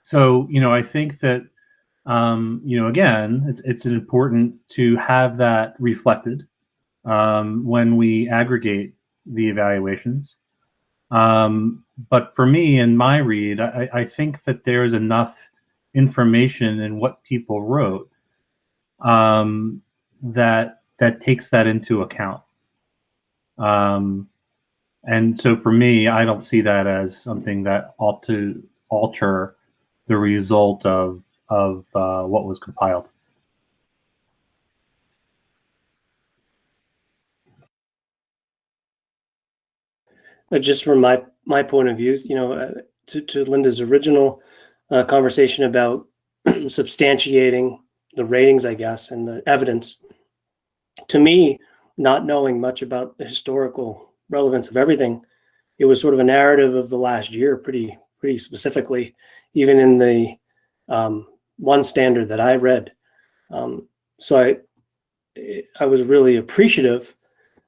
So I think that again, it's important to have that reflected when we aggregate the evaluations. But for me, in my read, I think that there's enough information in what people wrote that takes that into account. And so for me, I don't see that as something that ought to alter the result of what was compiled. Just from my point of view, to Linda's original conversation about substantiating the ratings, I guess, and the evidence. To me, not knowing much about the historical relevance of everything, it was sort of a narrative of the last year, pretty specifically, even in the one standard that I read. So I was really appreciative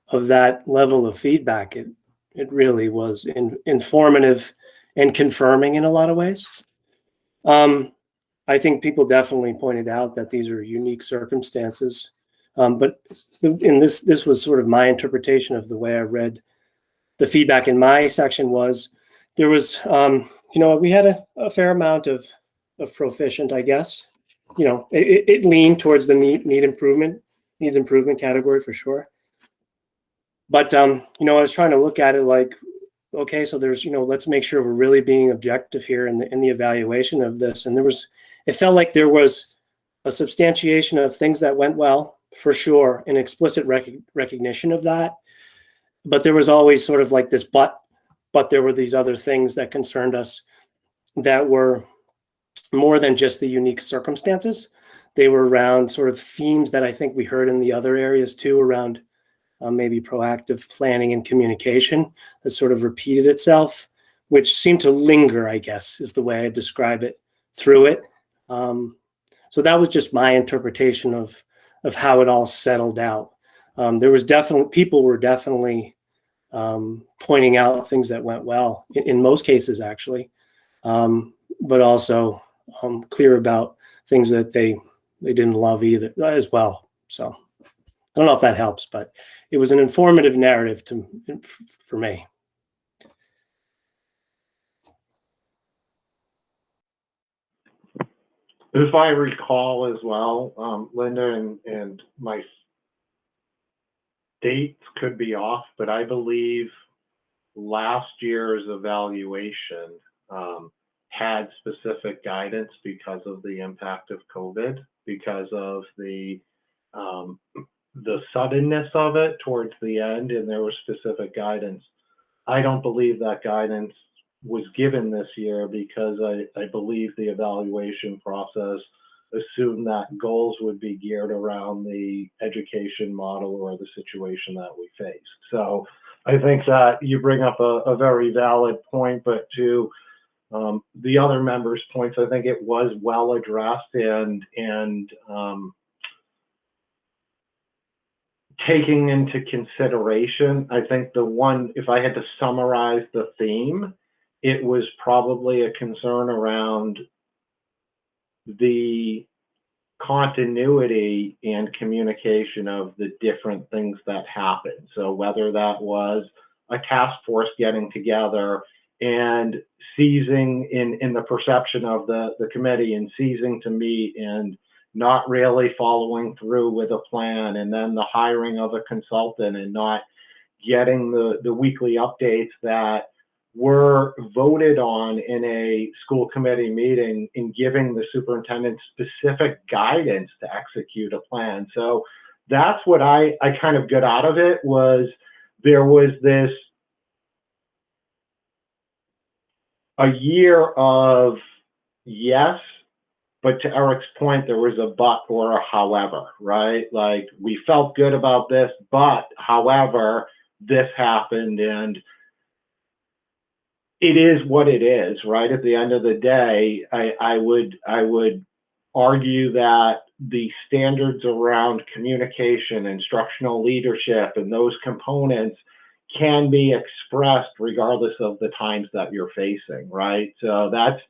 of that level of feedback. It really was informative and confirming in a lot of ways. I think people definitely pointed out that these are unique circumstances. But in this was sort of my interpretation of the way I read the feedback in my section. Was there was, we had a fair amount of proficient, I guess. It leaned towards the needs improvement category for sure. But, I was trying to look at it like, okay, so there's, let's make sure we're really being objective here in the evaluation of this. And it felt like there was a substantiation of things that went well, for sure, an explicit recognition of that. But there was always sort of like this but there were these other things that concerned us that were more than just the unique circumstances. They were around sort of themes that I think we heard in the other areas too, around maybe proactive planning and communication that sort of repeated itself, which seemed to linger, I guess, is the way I describe it through it. So that was just my interpretation of how it all settled out. There was definitely, people were definitely pointing out things that went well, in most cases actually, but also clear about things that they didn't love either as well. So I don't know if that helps, but it was an informative narrative for me. If I recall as well, Linda, and my dates could be off, but I believe last year's evaluation had specific guidance because of the impact of COVID, because of the suddenness of it towards the end, and there was specific guidance. I don't believe that guidance was given this year because I believe the evaluation process assumed that goals would be geared around the education model or the situation that we faced. So I think that you bring up a very valid point, but to the other members' points, I think it was well addressed and taking into consideration, I think the one, if I had to summarize the theme, it was probably a concern around the continuity and communication of the different things that happened. So whether that was a task force getting together and ceasing in the perception of the committee and ceasing to meet and not really following through with a plan, and then the hiring of a consultant and not getting the weekly updates that were voted on in a school committee meeting, in giving the superintendent specific guidance to execute a plan. So that's what I kind of got out of it, was there was this a year of yes, but to Eric's point, there was a but or a however, right? Like, we felt good about this, but however, this happened, and it is what it is, right? At the end of the day, I would argue that the standards around communication, instructional leadership, and those components can be expressed regardless of the times that you're facing, right? So that's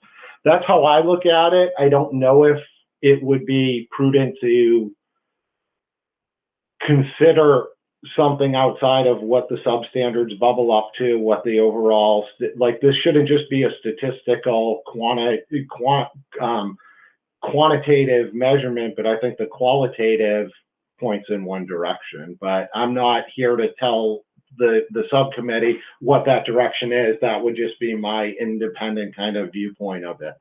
how I look at it. I don't know if it would be prudent to consider something outside of what the substandards bubble up to, what the overall, like, this shouldn't just be a statistical quantitative measurement, but I think the qualitative points in one direction. But I'm not here to tell the subcommittee what that direction is. That would just be my independent kind of viewpoint of it.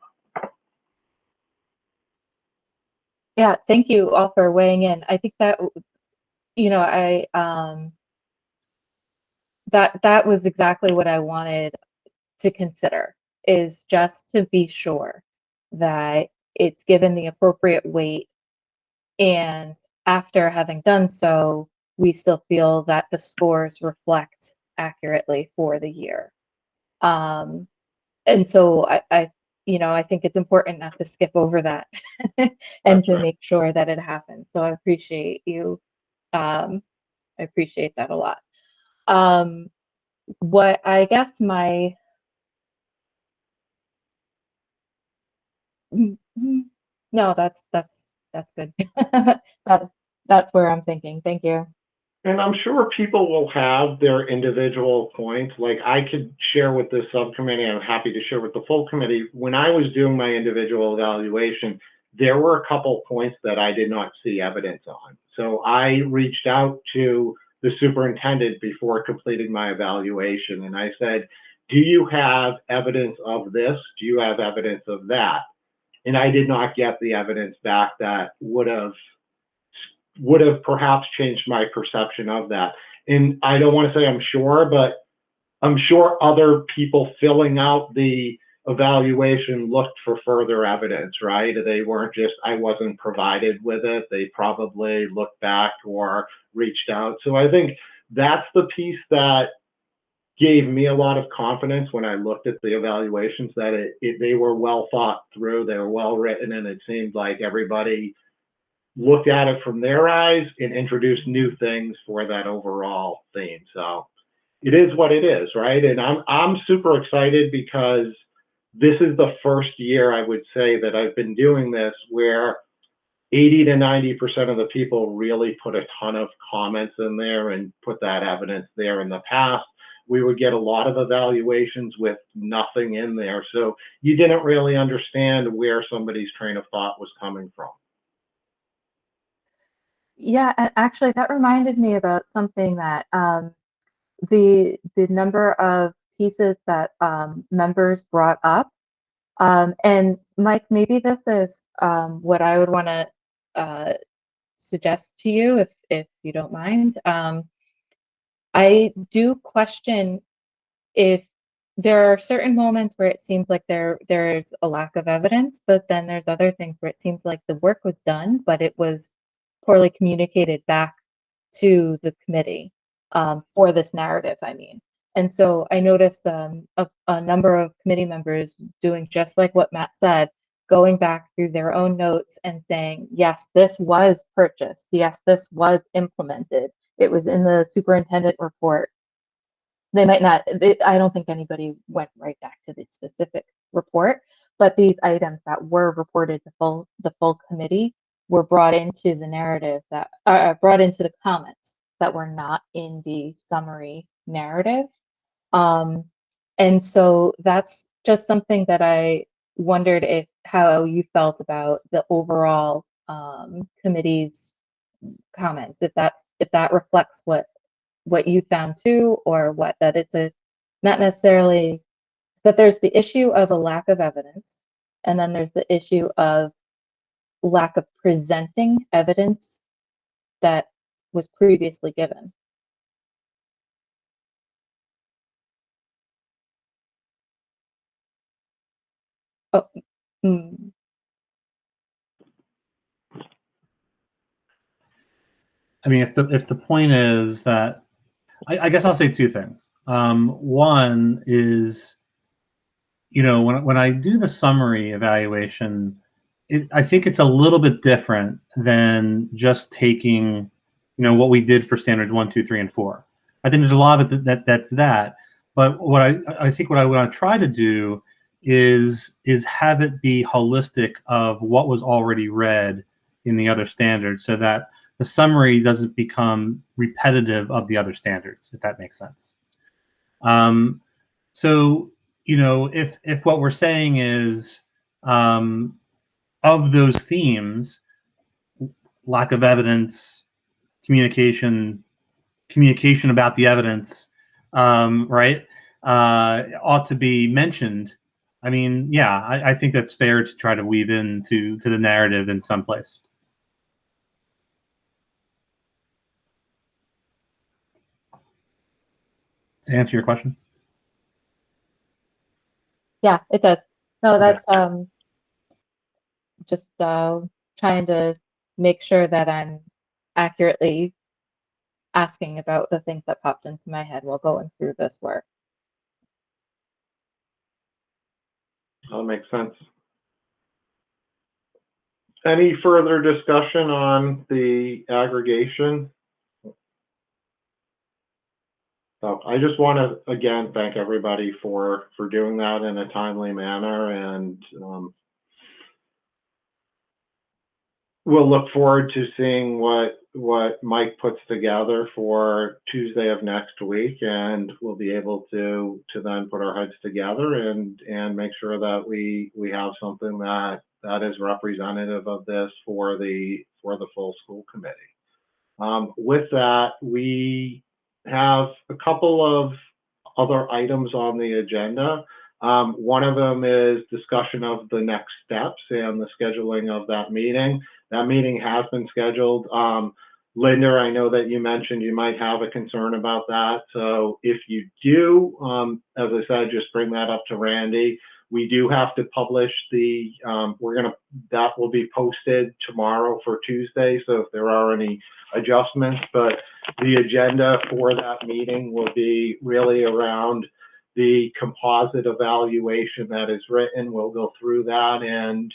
Yeah, thank you all for weighing in. I think that, you know, that was exactly what I wanted to consider, is just to be sure that it's given the appropriate weight, and after having done so, we still feel that the scores reflect accurately for the year. And so I think it's important not to skip over that and to make sure that it happens. So I appreciate you. I appreciate that a lot. What I guess my no, that's good. That's where I'm thinking. Thank you. And I'm sure people will have their individual points. Like, I could share with this subcommittee, I'm happy to share with the full committee. When I was doing my individual evaluation, there were a couple points that I did not see evidence on. So I reached out to the superintendent before completing my evaluation, and I said, do you have evidence of this? Do you have evidence of that? and I did not get the evidence back that would have perhaps changed my perception of that. And I don't want to say I'm sure, but I'm sure other people filling out the evaluation looked for further evidence, right? They weren't just, I wasn't provided with it. They probably looked back or reached out. So I think that's the piece that gave me a lot of confidence when I looked at the evaluations, that they were well thought through, they were well written, and it seemed like everybody looked at it from their eyes and introduced new things for that overall theme. So it is what it is, right? And I'm super excited because this is the first year, I would say, that I've been doing this where 80 to 90% of the people really put a ton of comments in there and put that evidence there. In the past, we would get a lot of evaluations with nothing in there. So you didn't really understand where somebody's train of thought was coming from. Yeah, and actually that reminded me about something that the number of pieces that members brought up. And Mike, maybe this is what I would want to suggest to you, if you don't mind. I do question if there are certain moments where it seems like there's a lack of evidence, but then there's other things where it seems like the work was done, but it was poorly communicated back to the committee for this narrative, I mean. And so I noticed a number of committee members doing just like what Matt said, going back through their own notes and saying, yes, this was purchased. Yes, this was implemented. It was in the superintendent report. They might not, I don't think anybody went right back to the specific report, but these items that were reported to the full committee were brought into the narrative, that brought into the comments that were not in the summary narrative. And so that's just something that I wondered how you felt about the overall committee's comments, if that reflects what you found too, or that it's not necessarily that there's the issue of a lack of evidence, and then there's the issue of lack of presenting evidence that was previously given. Oh, I mean, if the point is that, I guess I'll say two things. One is, when I do the summary evaluation, I think it's a little bit different than just taking, what we did for standards 1, 2, 3, and 4. I think there's a lot of it that's that. But what I think what I want to try to do is have it be holistic of what was already read in the other standards, so that the summary doesn't become repetitive of the other standards, if that makes sense. So, if what we're saying is, of those themes, lack of evidence, communication about the evidence, right, ought to be mentioned. I mean, yeah, I think that's fair to try to weave into the narrative in some place. To answer your question? Yeah, it does. No, that's just trying to make sure that I'm accurately asking about the things that popped into my head while going through this work. That makes sense. Any further discussion on the aggregation? So I just want to, again, thank everybody for doing that in a timely manner, and we'll look forward to seeing what Mike puts together for Tuesday of next week, and we'll be able to then put our heads together and make sure that we have something that is representative of this for the full school committee. With that, we have a couple of other items on the agenda. One of them is discussion of the next steps and the scheduling of that meeting. That meeting has been scheduled. Linda, I know that you mentioned you might have a concern about that. So if you do, as I said, just bring that up to Randy. We do have to publish the, that will be posted tomorrow for Tuesday. So if there are any adjustments, but the agenda for that meeting will be really around the composite evaluation that is written. We'll go through that and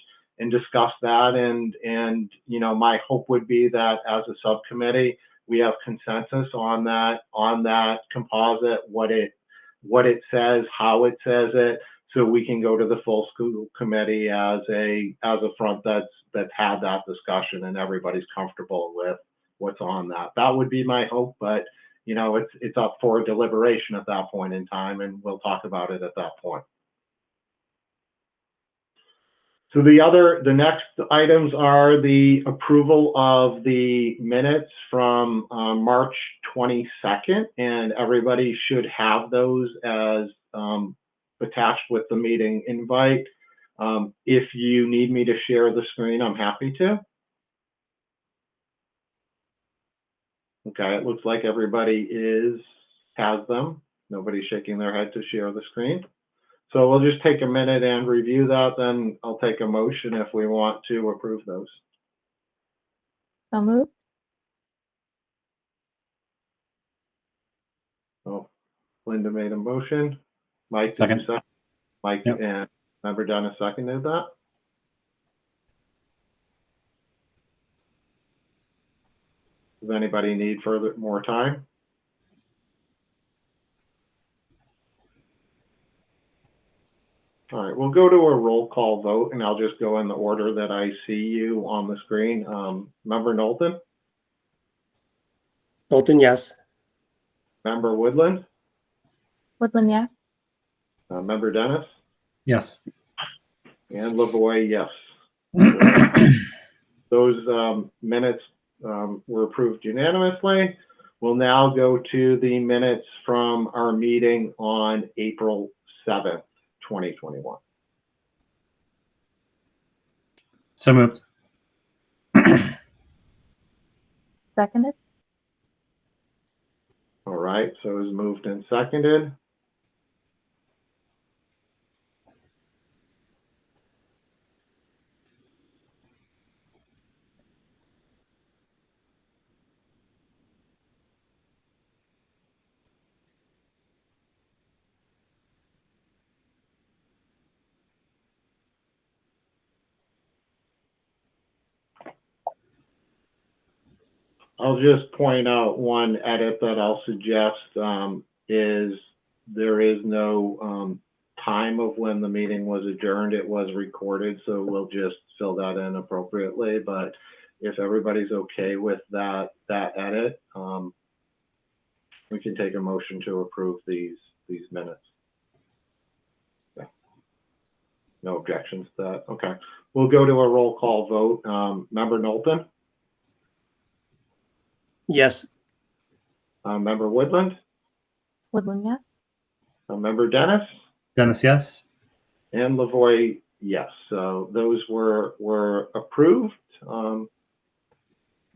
discuss that. And, you know, my hope would be that as a subcommittee, we have consensus on that composite, what it says, how it says it, so we can go to the full school committee as a front that's had that discussion and everybody's comfortable with what's on that. That would be my hope, but you know, it's up for deliberation at that point in time, and we'll talk about it at that point. So the next items are the approval of the minutes from March 22nd, and everybody should have those as attached with the meeting invite. If you need me to share the screen, I'm happy to. Okay, it looks like everybody has them. Nobody's shaking their head to share the screen. So we'll just take a minute and review that, then I'll take a motion if we want to approve those. So moved. So Linda made a motion. Mike, Second. did you second? Mike, Yep. And Member Dennis seconded that. Does anybody need more time? All right, we'll go to a roll call vote, and I'll just go in the order that I see you on the screen. Member Knowlton? Knowlton, yes. Member Woodland? Woodland, yes. Member Dennis? Yes. And Lavoy, yes. Those minutes were approved unanimously. We'll now go to the minutes from our meeting on April 7th, 2021. So moved. Seconded. All right, so it was moved and seconded. I'll just point out one edit that I'll suggest is there is no time of when the meeting was adjourned. It was recorded, so we'll just fill that in appropriately. But if everybody's okay with that edit, we can take a motion to approve these minutes. Okay. No objections to that. Okay. We'll go to a roll call vote. Member Knowlton? Yes. Member Woodland? Woodland, yes. Member Dennis? Dennis, yes. And Lavoy, yes. So those were approved.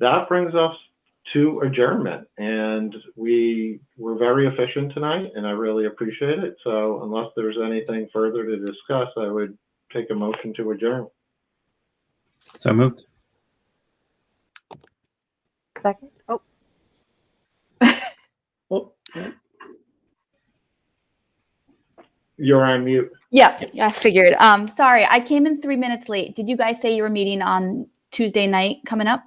That brings us to adjournment, and we were very efficient tonight, and I really appreciate it. So unless there's anything further to discuss, I would take a motion to adjourn. So moved. Second. Oh, Oh, You're on mute. Yeah, I figured. Sorry, I came in 3 minutes late. Did you guys say you were meeting on Tuesday night coming up?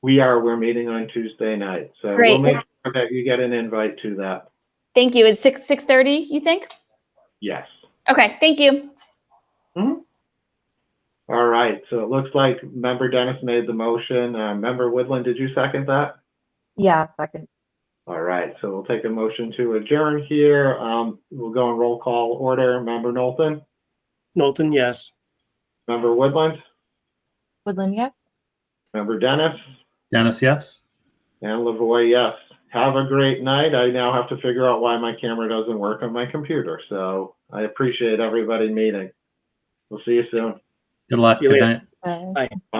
We're meeting on Tuesday night. So Great. we'll make sure that you get an invite to that. Thank you. Is 6:30, you think? Yes. Okay, thank you. All right. So it looks like Member Dennis made the motion. Member Woodland, did you second that? yeah, second. All right, so we'll take a motion to adjourn here. We'll go in roll call order. Member Knowlton? Knowlton, yes. Member Woodland? Woodland, yes. Member Dennis? Dennis, yes. And Lavoy, yes. have a great night. I now have to figure out why my camera doesn't work on my computer. So I appreciate everybody meeting. We'll see you soon. Good luck. See you Good later. night. Bye. Bye.